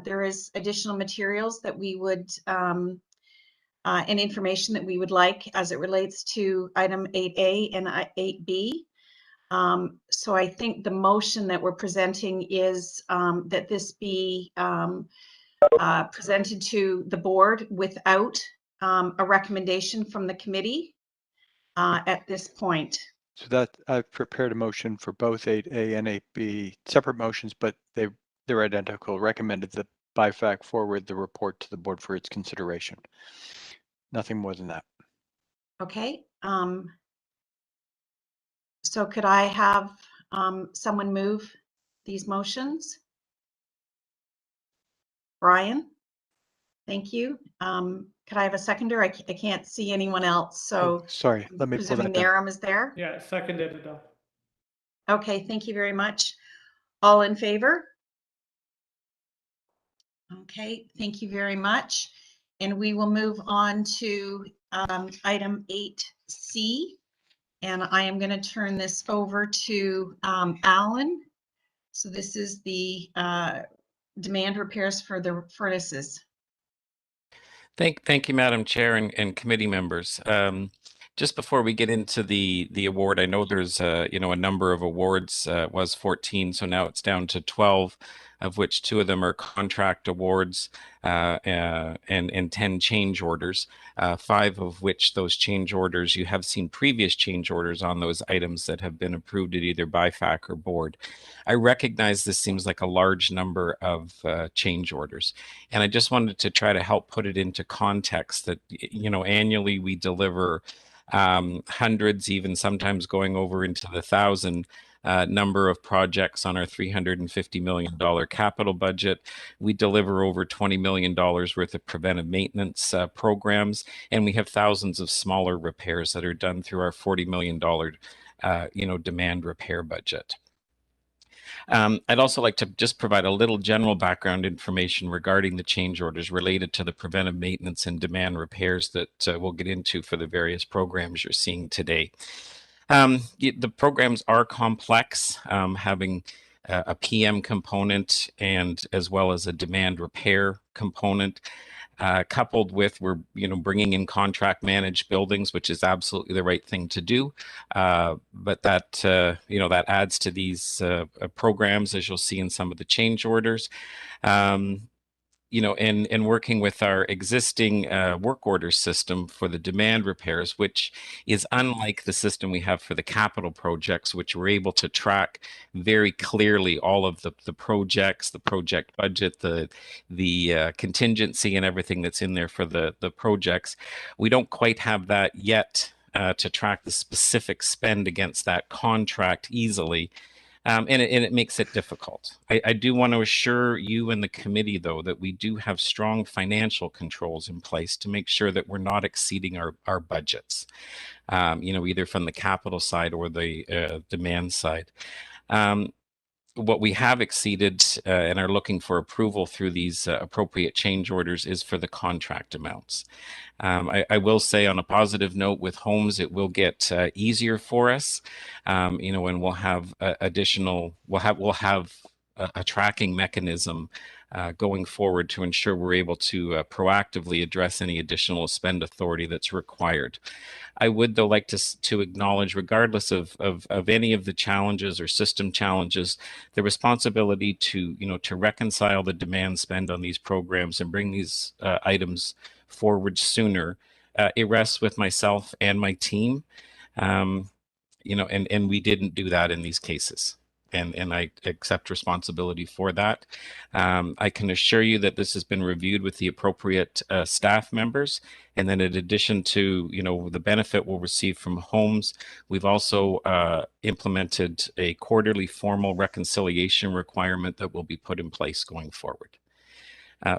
there is additional materials that we would and information that we would like as it relates to item 8A and 8B. So I think the motion that we're presenting is that this be presented to the board without a recommendation from the committee at this point. So that I've prepared a motion for both 8A and 8B, separate motions, but they're identical. Recommended that BIFAC forward the report to the board for its consideration. Nothing more than that. Okay. So could I have someone move these motions? Brian? Thank you. Could I have a seconder? I can't see anyone else, so Sorry, I'm let me pull presuming that down. Naram is there. Yeah, seconded it. Okay, thank you very much. All in favor? Okay, thank you very much. And we will move on to item 8C. And I am going to turn this over to Alan. So this is the demand repairs for the furnaces. Thank you, Madam Chair and committee members. Just before we get into the award, I know there's a number of awards. Was 14, so now it's down to 12, of which 2 of them are contract awards and 10 change orders. 5 of which those change orders, you have seen previous change orders on those items that have been approved at either BIFAC or board. I recognize this seems like a large number of change orders, and I just wanted to try to help put it into context that annually we deliver hundreds, even sometimes going over into the 1,000 number of projects on our $350 million capital budget. We deliver over $20 million worth of preventive maintenance programs, and we have thousands of smaller repairs that are done through our $40 million demand repair budget. I'd also like to just provide a little general background information regarding the change orders related to the preventive maintenance and demand repairs that we'll get into for the various programs you're seeing today. The programs are complex, having a PM component and as well as a demand repair component. Coupled with we're bringing in contract managed buildings, which is absolutely the right thing to do, but that that adds to these programs, as you'll see in some of the change orders. And working with our existing work order system for the demand repairs, which is unlike the system we have for the capital projects, which we're able to track very clearly all of the projects, the project budget, the contingency and everything that's in there for the projects. We don't quite have that yet to track the specific spend against that contract easily. And it makes it difficult. I do want to assure you and the committee, though, that we do have strong financial controls in place to make sure that we're not exceeding our budgets, either from the capital side or the demand side. What we have exceeded and are looking for approval through these appropriate change orders is for the contract amounts. I will say on a positive note with homes, it will get easier for us, and we'll have we'll have a tracking mechanism going forward to ensure we're able to proactively address any additional spend authority that's required. I would, though, like to acknowledge, regardless of any of the challenges or system challenges, the responsibility to reconcile the demand spend on these programs and bring these items forward sooner. It rests with myself and my team, and we didn't do that in these cases. And I accept responsibility for that. I can assure you that this has been reviewed with the appropriate staff members. And then in addition to, the benefit we'll receive from homes, we've also implemented a quarterly formal reconciliation requirement that will be put in place going forward.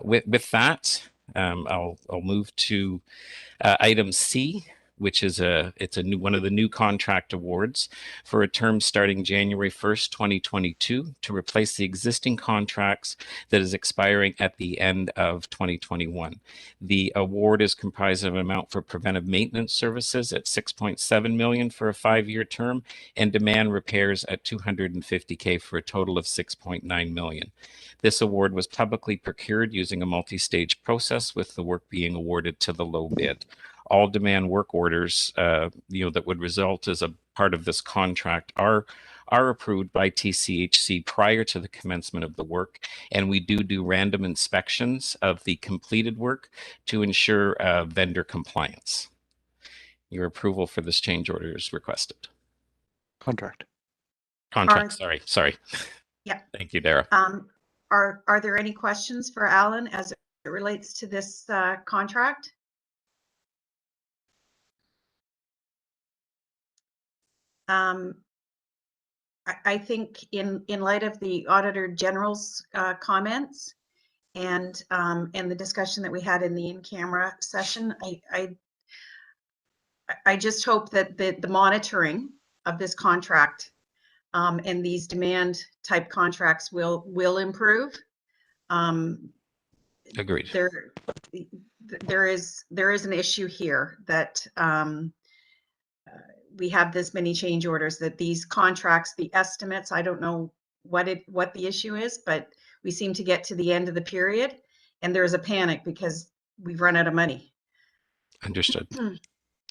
With that, I'll move to item C, which is one of the new contract awards for a term starting January 1st, 2022 to replace the existing contracts that is expiring at the end of 2021. The award is comprised of an amount for preventive maintenance services at $6.7 million for a 5-year term and demand repairs at $250K for a total of $6.9 million. This award was publicly procured using a multi-stage process, with the work being awarded to the low bid. All demand work orders, that would result as a part of this contract are approved by TCHC prior to the commencement of the work, and we do random inspections of the completed work to ensure vendor compliance. Your approval for this change order is requested. Contract. Sorry. Yeah. Thank you, Dara. Are there any questions for Alan as it relates to this contract? I think in light of the Auditor General's comments and the discussion that we had in the in-camera session, I just hope that the monitoring of this contract and these demand type contracts will improve. Agreed. There is an issue here that we have this many change orders, that these contracts, the estimates, I don't know what the issue is, but we seem to get to the end of the period and there's a panic because we've run out of money. Understood.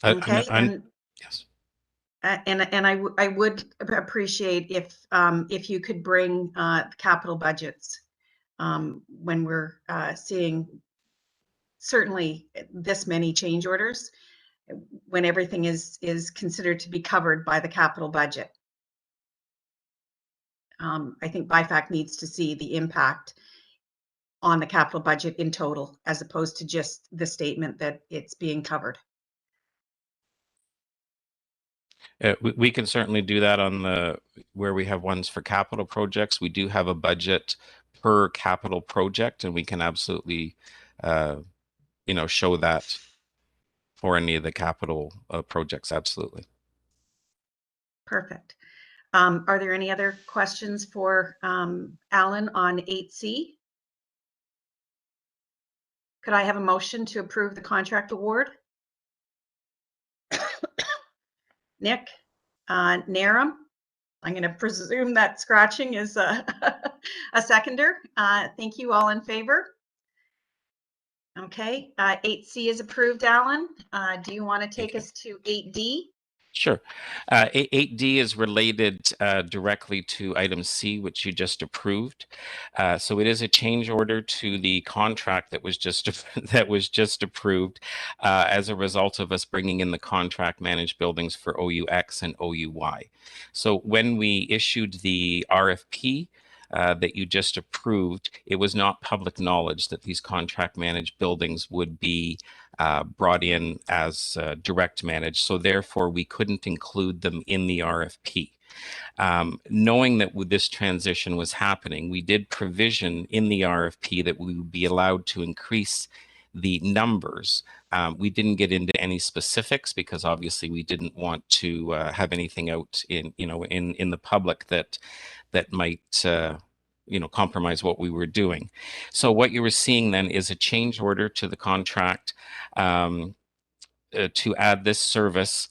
Okay. Yes. And I would appreciate if you could bring capital budgets when we're seeing certainly this many change orders, when everything is considered to be covered by the capital budget. I think BIFAC needs to see the impact on the capital budget in total, as opposed to just the statement that it's being covered. We can certainly do that on where we have ones for capital projects. We do have a budget per capital project, and we can absolutely, show that for any of the capital projects. Absolutely. Perfect. Are there any other questions for Alan on 8C? Could I have a motion to approve the contract award? Nick, Naram, I'm going to presume that scratching is a seconder. Thank you. All in favor? Okay, 8C is approved, Alan. Do you want to take us to 8D? Sure. 8D is related directly to item C, which you just approved. So it is a change order to the contract that was just approved as a result of us bringing in the contract managed buildings for OUX and OUY. So when we issued the RFP that you just approved, it was not public knowledge that these contract managed buildings would be brought in as direct managed. So therefore, we couldn't include them in the RFP. Knowing that this transition was happening, we did provision in the RFP that we would be allowed to increase the numbers. We didn't get into any specifics because obviously we didn't want to have anything out in the public that might compromise what we were doing. So what you were seeing then is a change order to the contract to add this service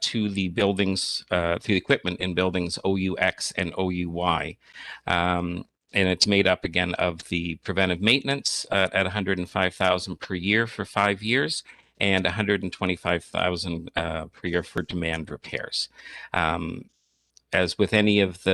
to the buildings, to the equipment in buildings OUX and OUY. And it's made up again of the preventive maintenance at $105,000 per year for 5 years and $125,000 per year for demand repairs. As with any of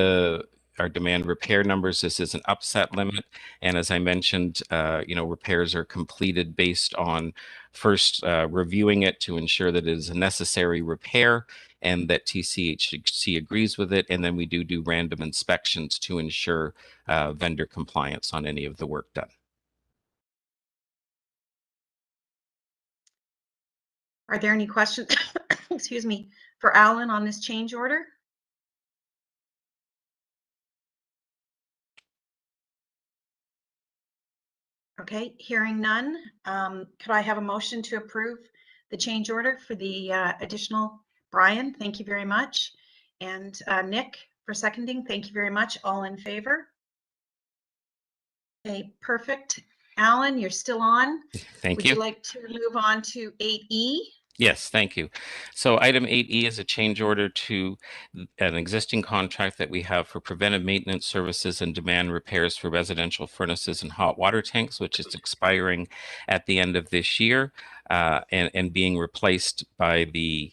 our demand repair numbers, this is an upset limit. And as I mentioned, repairs are completed based on first reviewing it to ensure that it is a necessary repair and that TCHC agrees with it. And then we do random inspections to ensure vendor compliance on any of the work done. Are there any questions, excuse me, for Alan on this change order? Okay, hearing none. Could I have a motion to approve the change order for the additional? Brian, thank you very much. And Nick for seconding, thank you very much. All in favor? Okay, perfect. Alan, you're still on. Thank you. Would you like to move on to 8E? Yes, thank you. So item 8E is a change order to an existing contract that we have for preventive maintenance services and demand repairs for residential furnaces and hot water tanks, which is expiring at the end of this year and being replaced by the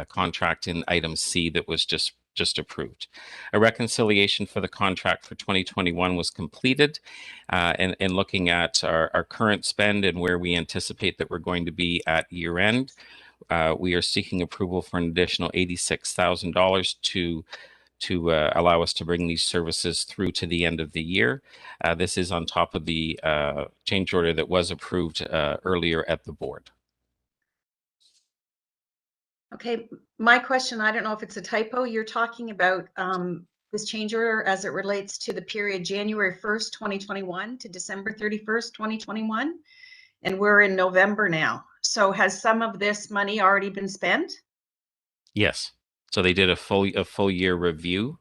contract in item C that was just approved. A reconciliation for the contract for 2021 was completed and looking at our current spend and where we anticipate that we're going to be at year end. We are seeking approval for an additional $86,000 to allow us to bring these services through to the end of the year. This is on top of the change order that was approved earlier at the board. Okay, my question, I don't know if it's a typo, you're talking about this change order as it relates to the period January 1st, 2021 to December 31st, 2021. And we're in November now. So has some of this money already been spent? Yes. So they did a full year review,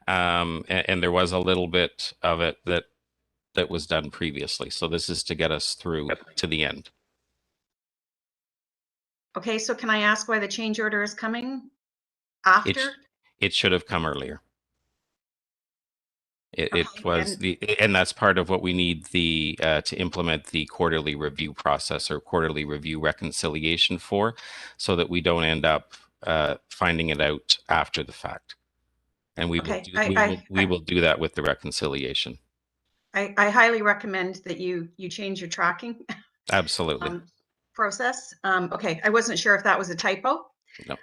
and there was a little bit of it that was done previously. So this is to get us through to the end. Okay, so can I ask why the change order is coming after? It should have come earlier. It Okay, was and that's part of what we need to implement the quarterly review process or quarterly review reconciliation for, so that we don't end up finding it out after the fact. And we will do that with the reconciliation. I highly recommend that you change your tracking Absolutely. process. Okay, I wasn't sure if that was a typo. No.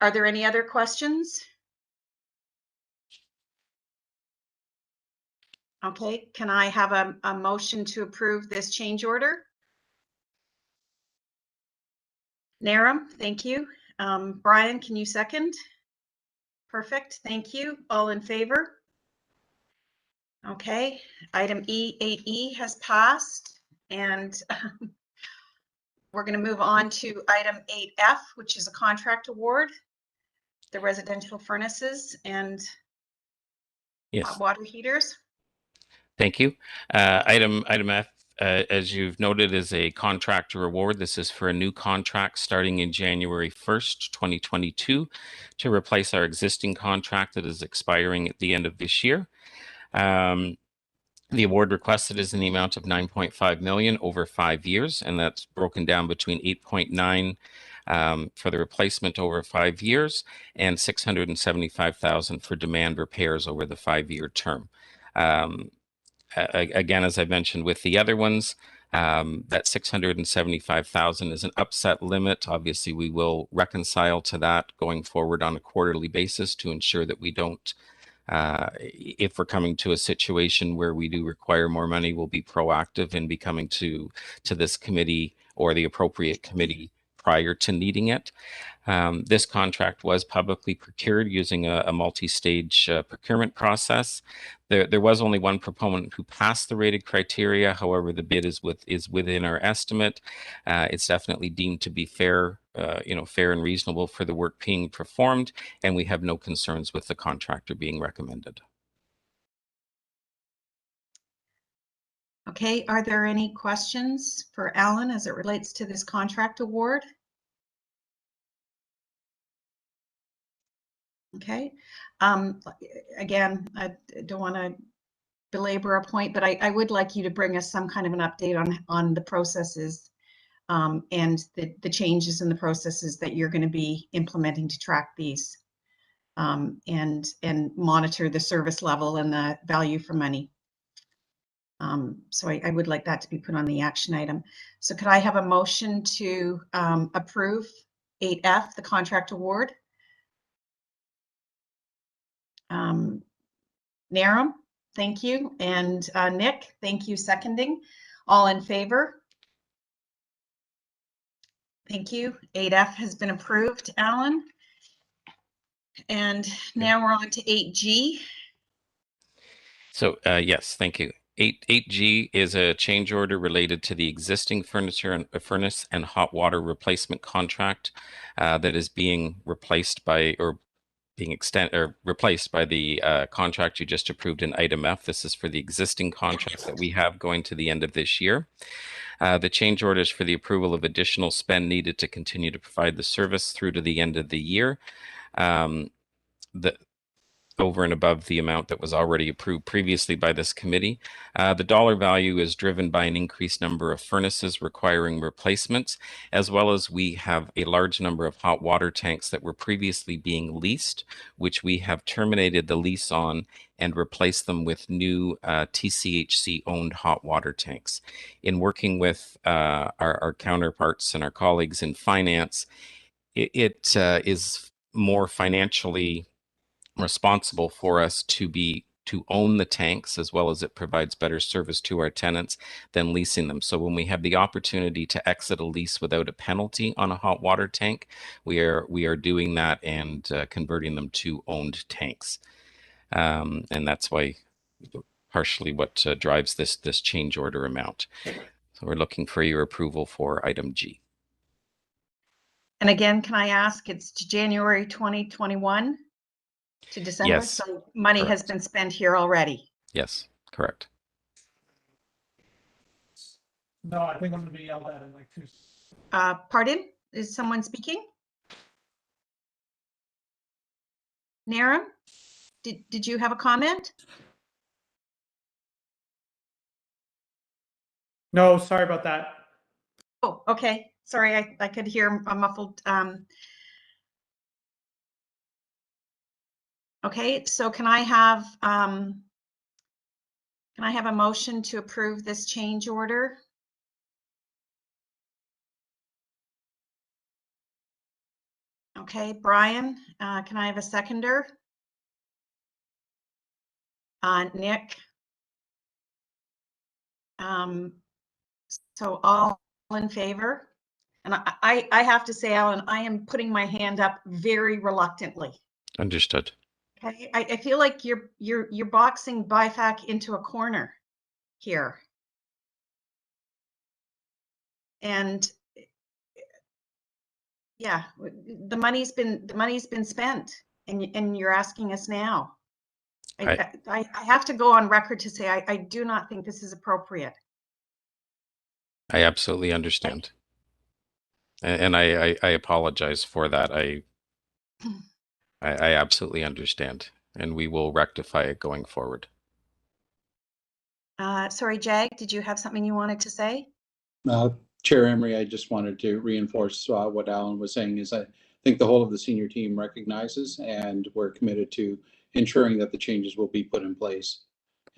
Are there any other questions? Okay, can I have a motion to approve this change order? Naram, thank you. Brian, can you second? Perfect, thank you. All in favor? Okay, item E8E has passed, and we're going to move on to item 8F, which is a contract award, the residential furnaces and hot water heaters. Thank you. Item F, as you've noted, is a contractor award. This is for a new contract starting in January 1st, 2022, to replace our existing contract that is expiring at the end of this year. The award requested is in the amount of $9.5 million over 5 years, and that's broken down between $8.9 for the replacement over 5 years and $675,000 for demand repairs over the 5-year term. Again, as I mentioned with the other ones, that $675,000 is an upset limit. Obviously, we will reconcile to that going forward on a quarterly basis to ensure that we don't, if we're coming to a situation where we do require more money, we'll be proactive in be coming to this committee or the appropriate committee prior to needing it. This contract was publicly procured using a multi-stage procurement process. There was only one proponent who passed the rated criteria. However, the bid is within our estimate. It's definitely deemed to be fair, fair and reasonable for the work being performed, and we have no concerns with the contractor being recommended. Okay, are there any questions for Alan as it relates to this contract award? Okay, again, I don't want to belabor a point, but I would like you to bring us some kind of an update on the processes and the changes in the processes that you're going to be implementing to track these and monitor the service level and the value for money. So I would like that to be put on the action item. So could I have a motion to approve 8F, the contract award? Naram, thank you. And Nick, thank you, seconding. All in favor? Thank you. 8F has been approved, Alan. And now we're on to 8G. So yes, thank you. 8G is a change order related to the existing furnace and hot water replacement contract that is being replaced by replaced by the contract you just approved in item F. This is for the existing contract that we have going to the end of this year. The change order is for the approval of additional spend needed to continue to provide the service through to the end of the year. Over and above the amount that was already approved previously by this committee. The dollar value is driven by an increased number of furnaces requiring replacements, as well as we have a large number of hot water tanks that were previously being leased, which we have terminated the lease on and replaced them with new TCHC owned hot water tanks. In working with our counterparts and our colleagues in finance, it is more financially responsible for us to be to own the tanks, as well as it provides better service to our tenants than leasing them. So when we have the opportunity to exit a lease without a penalty on a hot water tank, we are doing that and converting them to owned tanks. And that's why partially what drives this change order amount. So we're looking for your approval for item G. And again, can I ask, it's to January 2021 to December? Yes, So money has correct. been spent here already. Yes, correct. No, I think I'm gonna be yelled at in like 2 seconds. Pardon? Is someone speaking? Naram, did you have a comment? No, sorry about that. Oh, okay. Sorry, I could hear a muffled. Okay, so can I have a motion to approve this change order? Okay, Brian, can I have a seconder? Nick? So all in favor? And I have to say, Alan, I am putting my hand up very reluctantly. Understood. Okay, I feel like you're boxing BIFAC into a corner here. And yeah, the money's been spent, and you're asking us now. I have to go on record to say I do not think this is appropriate. I absolutely understand. And I apologize for that. I absolutely understand, and we will rectify it going forward. Sorry, Jag, did you have something you wanted to say? Chair Emery, I just wanted to reinforce what Alan was saying is I think the whole of the senior team recognizes and we're committed to ensuring that the changes will be put in place.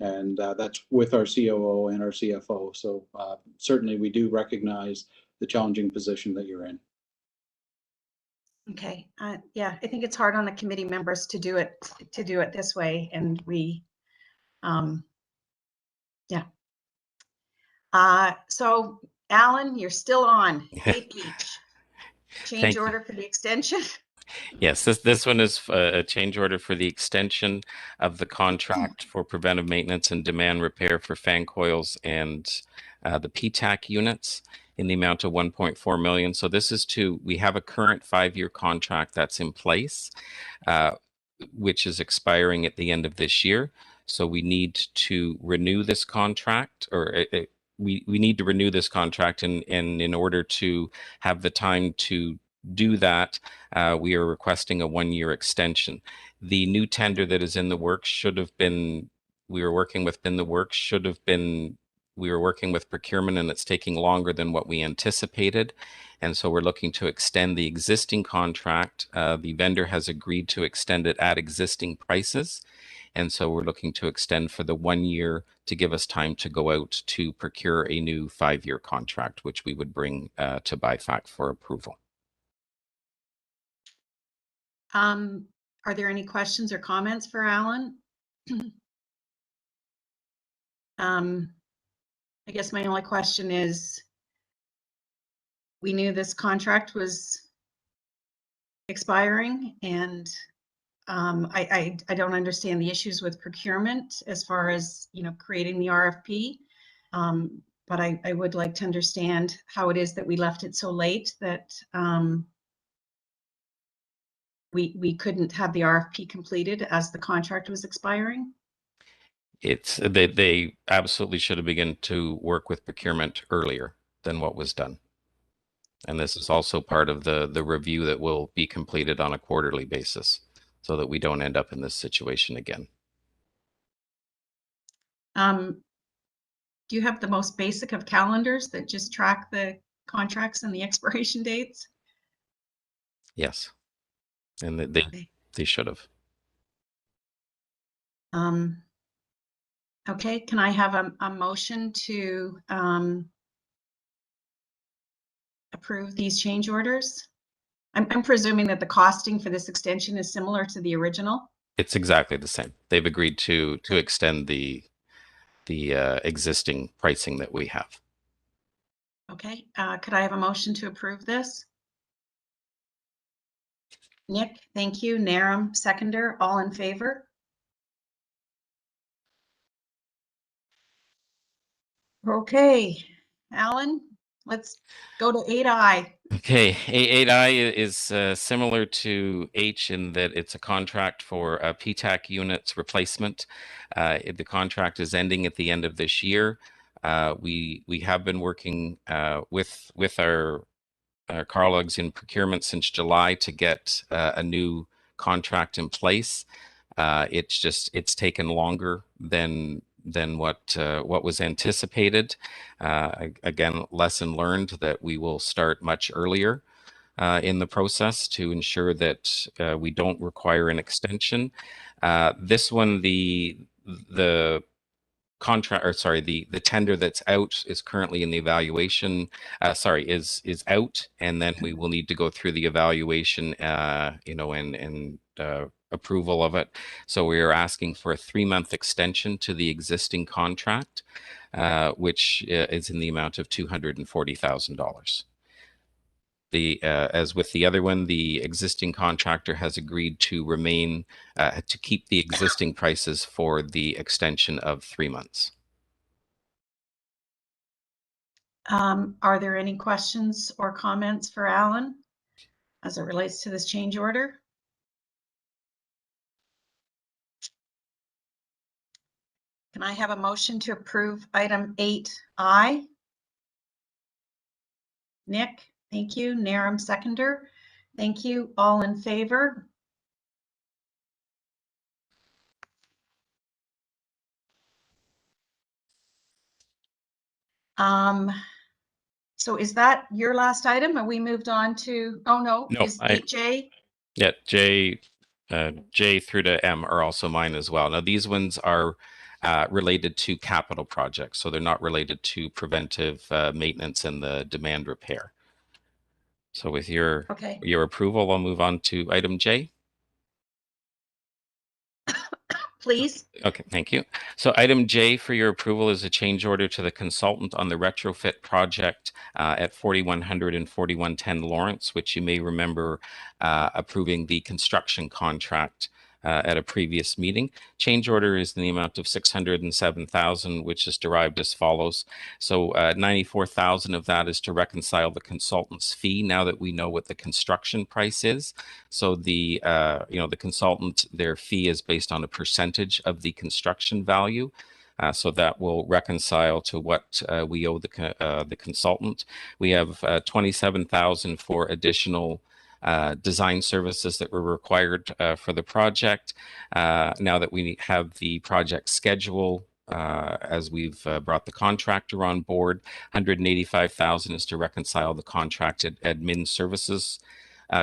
And that's with our COO and our CFO. So certainly we do recognize the challenging position that you're in. Okay, yeah, I think it's hard on the committee members to do it this way, and we, yeah. So Alan, you're still on Cape Beach. Change order for the extension. Yes, this one is a change order for the extension of the contract for preventive maintenance and demand repair for fan coils and the PTAC units in the amount of 1.4 million. So this is we have a current 5-year contract that's in place, which is expiring at the end of this year. So we need to renew this contract, or we need to renew this contract, and in order to have the time to do that, we are requesting a 1-year extension. The new tender that is in the works should have been, we were working with procurement, and it's taking longer than what we anticipated. And so we're looking to extend the existing contract. The vendor has agreed to extend it at existing prices. And so we're looking to extend for the 1 year to give us time to go out to procure a new 5-year contract, which we would bring to BIFAC for approval. Are there any questions or comments for Alan? I guess my only question is, we knew this contract was expiring, and I don't understand the issues with procurement as far as, creating the RFP. But I would like to understand how it is that we left it so late that we couldn't have the RFP completed as the contract was expiring. They absolutely should have begun to work with procurement earlier than what was done. And this is also part of the review that will be completed on a quarterly basis, so that we don't end up in this situation again. Do you have the most basic of calendars that just track the contracts and the expiration dates? Yes, and they should have. Okay, can I have a motion to approve these change orders? I'm presuming that the costing for this extension is similar to the original. It's exactly the same. They've agreed to extend the existing pricing that we have. Okay, could I have a motion to approve this? Nick, thank you. Naram, seconder, all in favor? Okay, Alan, let's go to 8I. Okay, 8I is similar to H in that it's a contract for a PTAC units replacement. The contract is ending at the end of this year. We have been working with our colleagues in procurement since July to get a new contract in place. It's taken longer than what was anticipated. Again, lesson learned that we will start much earlier in the process to ensure that we don't require an extension. This one, the contract, or sorry, the tender that's out is currently in the evaluation. Is out, and then we will need to go through the evaluation, and approval of it. So we are asking for a 3-month extension to the existing contract, which is in the amount of $240,000. As with the other one, the existing contractor has agreed to remain to keep the existing prices for the extension of 3 months. Are there any questions or comments for Alan as it relates to this change order? Can I have a motion to approve item 8I? Nick, thank you. Naram, seconder. Thank you. All in favor? So is that your last item? Are we moved on to, oh no, No, is 8J? Yeah, J through to M are also mine as well. Now, these ones are related to capital projects, so they're not related to preventive maintenance and the demand repair. So with your approval, I'll move on to item J. Please. Okay, thank you. So item J for your approval is a change order to the consultant on the retrofit project at 4100 and 4110 Lawrence, which you may remember approving the construction contract at a previous meeting. Change order is in the amount of $607,000, which is derived as follows. So $94,000 of that is to reconcile the consultant's fee now that we know what the construction price is. So the the consultant, their fee is based on a percentage of the construction value. So that will reconcile to what we owe the consultant. We have $27,000 for additional design services that were required for the project. Now that we have the project schedule, as we've brought the contractor on board, $185,000 is to reconcile the contracted admin services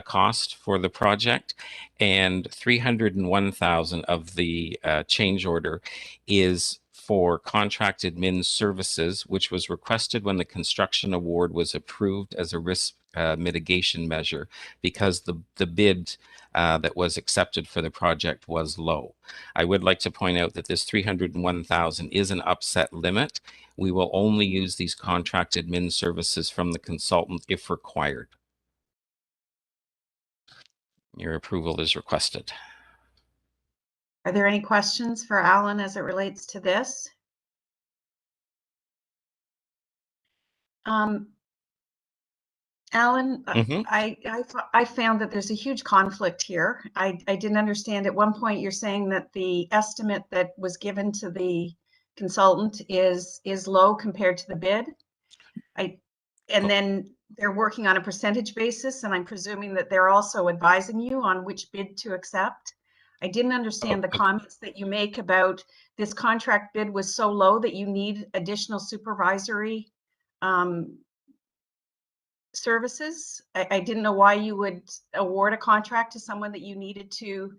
cost for the project, and $301,000 of the change order is for contract admin services, which was requested when the construction award was approved as a risk mitigation measure because the bid that was accepted for the project was low. I would like to point out that this $301,000 is an upset limit. We will only use these contract admin services from the consultant if required. Your approval is requested. Are there any questions for Alan as it relates to this? Alan, I found that there's a huge conflict here. I didn't understand. At one point, you're saying that the estimate that was given to the consultant is low compared to the bid. And then they're working on a percentage basis, and I'm presuming that they're also advising you on which bid to accept. I didn't understand the comments that you make about this contract bid was so low that you need additional supervisory services. I didn't know why you would award a contract to someone that you needed to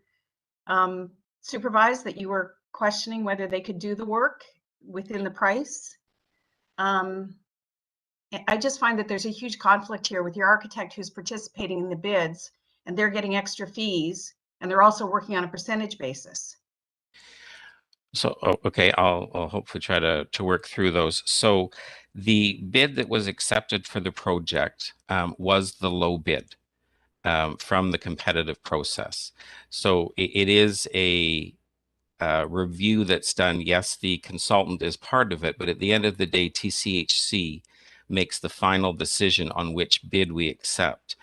supervise, that you were questioning whether they could do the work within the price. I just find that there's a huge conflict here with your architect who's participating in the bids, and they're getting extra fees, And they're also working on a percentage basis. So, okay, I'll hopefully try to work through those. So the bid that was accepted for the project was the low bid from the competitive process. So it is a review that's done. Yes, the consultant is part of it, but at the end of the day, TCHC makes the final decision on which bid we accept.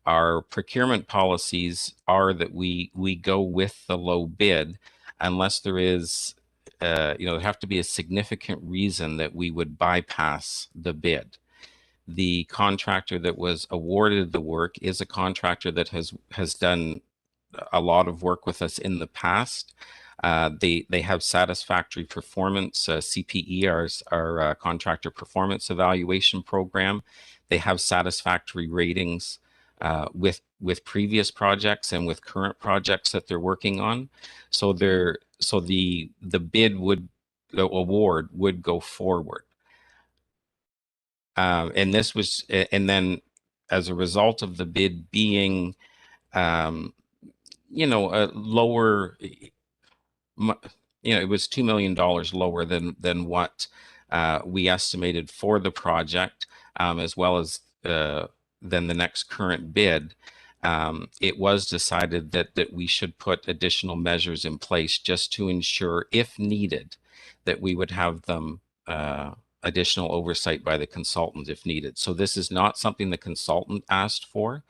Our procurement policies are that we go with the low bid unless there is, there have to be a significant reason that we would bypass the bid. The contractor that was awarded the work is a contractor that has done a lot of work with us in the past. They have satisfactory performance. CPE, our contractor performance evaluation program. They have satisfactory ratings with previous projects and with current projects that they're working on. So the award would go forward. And then as a result of the bid being a lower, it was $2 million lower than what we estimated for the project, as well as than the next current bid. It was decided that we should put additional measures in place just to ensure, if needed, that we would have them additional oversight by the consultant if needed. So this is not something the consultant asked for.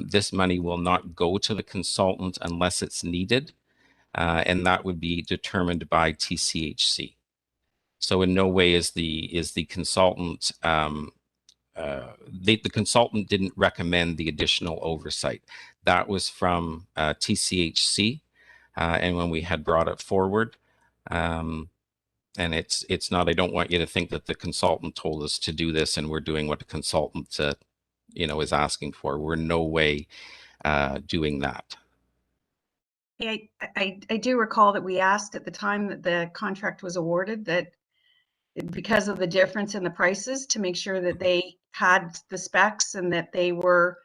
This money will not go to the consultant unless it's needed, and that would be determined by TCHC. So in no way is the consultant, the consultant didn't recommend the additional oversight. That was from TCHC, and when we had brought it forward, and it's not, I don't want you to think that the consultant told us to do this and we're doing what the consultant is asking for. We're in no way doing that. I do recall that we asked at the time that the contract was awarded that because of the difference in the prices, to make sure that they had the specs and that they were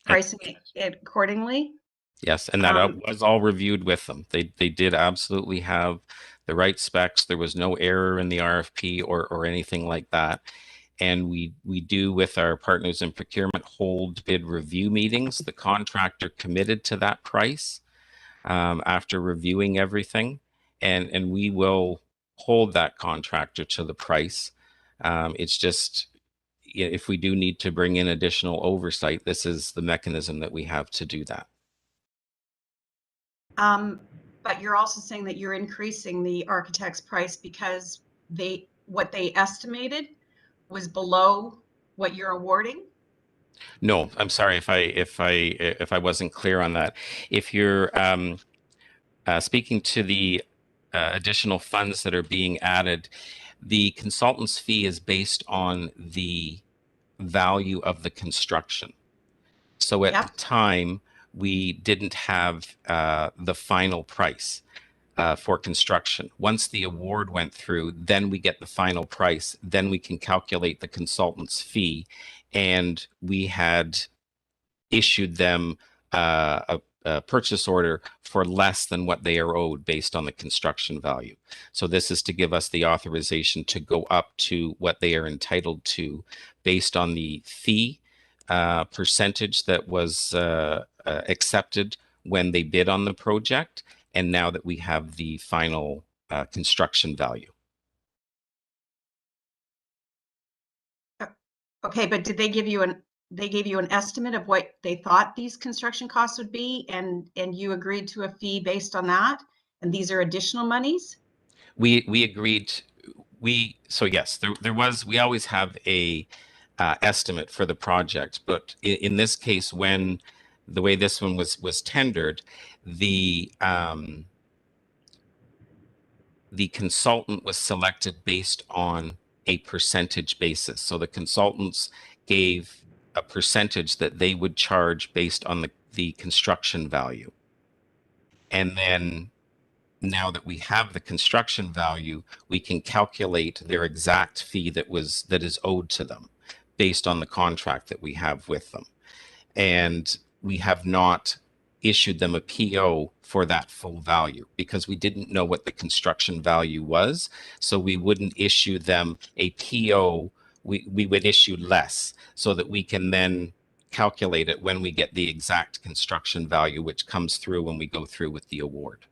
pricing it accordingly. Yes, and that was all reviewed with them. They did absolutely have the right specs. There was no error in the RFP or anything like that. And we do, with our partners in procurement, hold bid review meetings. The contractor committed to that price after reviewing everything, and we will hold that contractor to the price. It's just, if we do need to bring in additional oversight, this is the mechanism that we have to do that. But you're also saying that you're increasing the architect's price because what they estimated was below what you're awarding? No, I'm sorry if I wasn't clear on that. If you're speaking to the additional funds that are being added, the consultant's fee is based on the value of the construction. So at the time, we didn't have the final price for construction. Once the award went through, then we get the final price. Then we can calculate the consultant's fee. And we had issued them a purchase order for less than what they are owed based on the construction value. So this is to give us the authorization to go up to what they are entitled to based on the fee percentage that was accepted when they bid on the project, and now that we have the final construction value. Okay, but did they give you an estimate of what they thought these construction costs would be, and you agreed to a fee based on that, and these are additional monies? We agreed. So yes, we always have a estimate for the project, but in this case, when the way this one was tendered, the consultant was selected based on a percentage basis. So the consultants gave a percentage that they would charge based on the construction value. And then now that we have the construction value, we can calculate their exact fee that is owed to them based on the contract that we have with them. And we have not issued them a PO for that full value because we didn't know what the construction value was. So we wouldn't issue them a PO. We would issue less so that we can then calculate it when we get the exact construction value, which comes through when we go through with the award.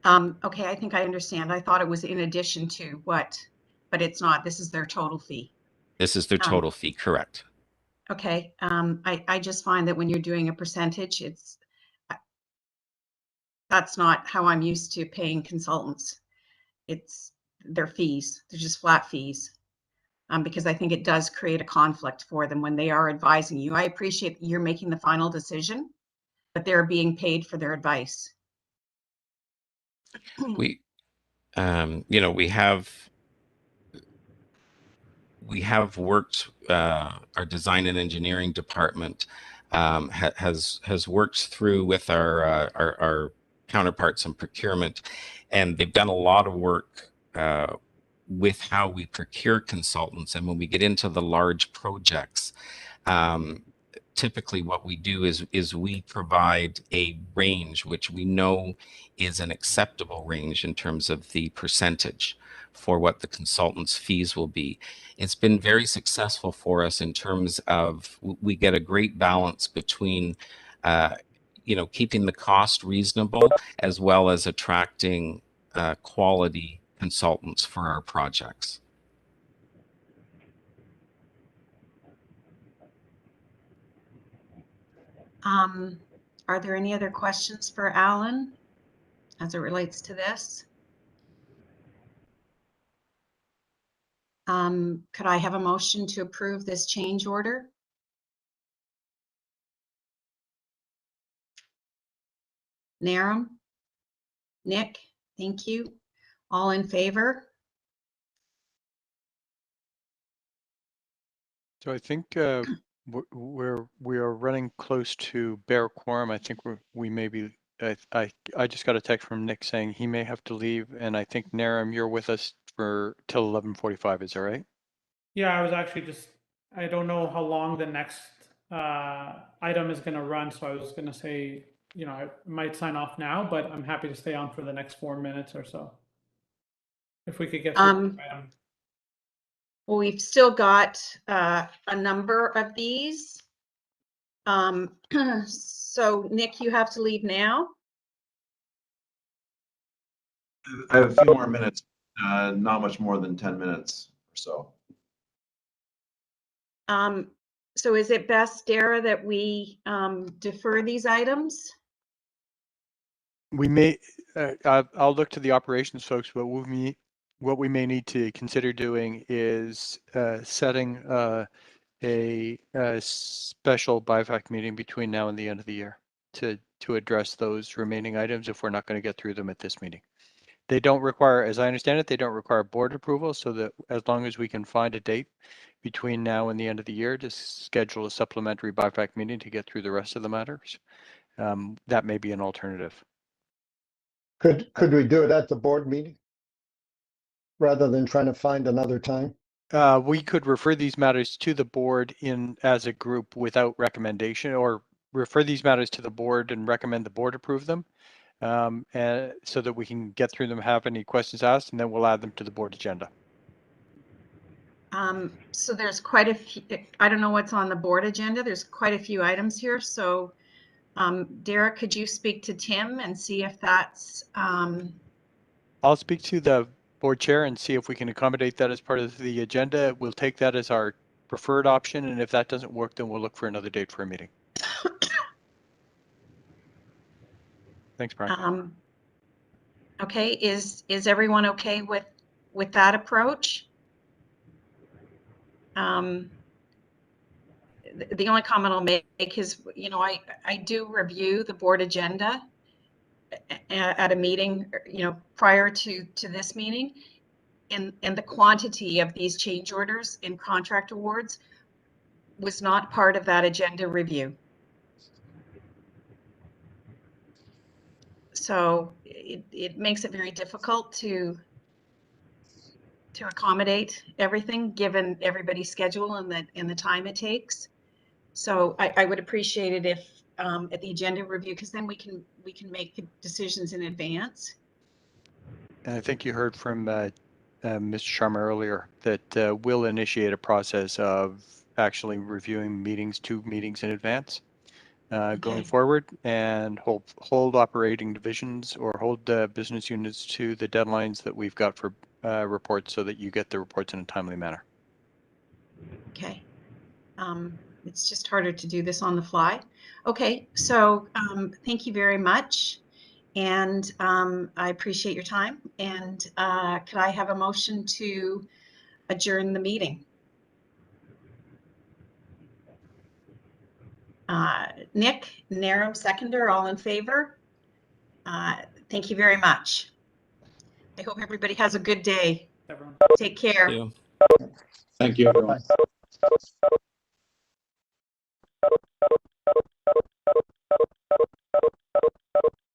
Okay, I think I understand. I thought it was in addition to what, but it's not. This is their total fee. This is their total fee, correct? Okay, I just find that when you're doing a percentage, that's not how I'm used to paying consultants. It's their fees. They're just flat fees. Because I think it does create a conflict for them when they are advising you. I appreciate that you're making the final decision, but they're being paid for their advice. We, you know, we have worked, our design and engineering department has worked through with our counterparts in procurement, and they've done a lot of work with how we procure consultants. And when we get into the large projects, typically what we do is we provide a range which we know is an acceptable range in terms of the percentage for what the consultant's fees will be. It's been very successful for us in terms of we get a great balance between you know, keeping the cost reasonable as well as attracting quality consultants for our projects. Are there any other questions for Alan as it relates to this? Could I have a motion to approve this change order? Naram? Nick? Thank you. All in favor? So I think we are running close to bare quorum. I think we may be. I just got a text from Nick saying he may have to leave, and I think Naram, you're with us for till 11:45. Is that right? Yeah, I was actually just, I don't know how long the next item is going to run. So I was going to say, you know, I might sign off now, but I'm happy to stay on for the next 4 minutes or so. If we could get through the item. Well, we've still got a number of these. So Nick, you have to leave now. I have a few more minutes, not much more than 10 minutes or so. So is it best, Dara, that we defer these items? We may. I'll look to the operations folks, but what we may need to consider doing is setting a special BIFAC meeting between now and the end of the year to address those remaining items if we're not going to get through them at this meeting. They don't require, as I understand it, they don't require board approval, so that as long as we can find a date between now and the end of the year to schedule a supplementary BIFAC meeting to get through the rest of the matters, that may be an alternative. Could we do it at the board meeting rather than trying to find another time? We could refer these matters to the board as a group without recommendation, or refer these matters to the board and recommend the board approve them, and so that we can get through them, have any questions asked, and then we'll add them to the board agenda. So there's quite a few, I don't know what's on the board agenda. There's quite a few items here. So Derek, could you speak to Tim and see if that's... I'll speak to the board chair and see if we can accommodate that as part of the agenda. We'll take that as our preferred option, and if that doesn't work, then we'll look for another date for a meeting. Thanks, Brian. Okay, is everyone okay with that approach? The only comment I'll make is, you know, I do review the board agenda at a meeting, you know, prior to this meeting, and the quantity of these change orders in contract awards was not part of that agenda review. So it makes it very difficult to accommodate everything given everybody's schedule and the time it takes. So I would appreciate it at the agenda review, because then we can make decisions in advance. And I think you heard from Mr. Sharma earlier that we'll initiate a process of actually reviewing meetings, 2 meetings in advance going Okay. forward, and hold operating divisions or hold business units to the deadlines that we've got for reports, so that you get the reports in a timely manner. Okay. It's just harder to do this on the fly. Okay, so thank you very much. And I appreciate your time. And could I have a motion to adjourn the meeting? Nick, Nero, seconder, all in favor? Thank you very much. I hope everybody has a good day. Everyone. Take care. Yeah. Thank you, everyone. Bye.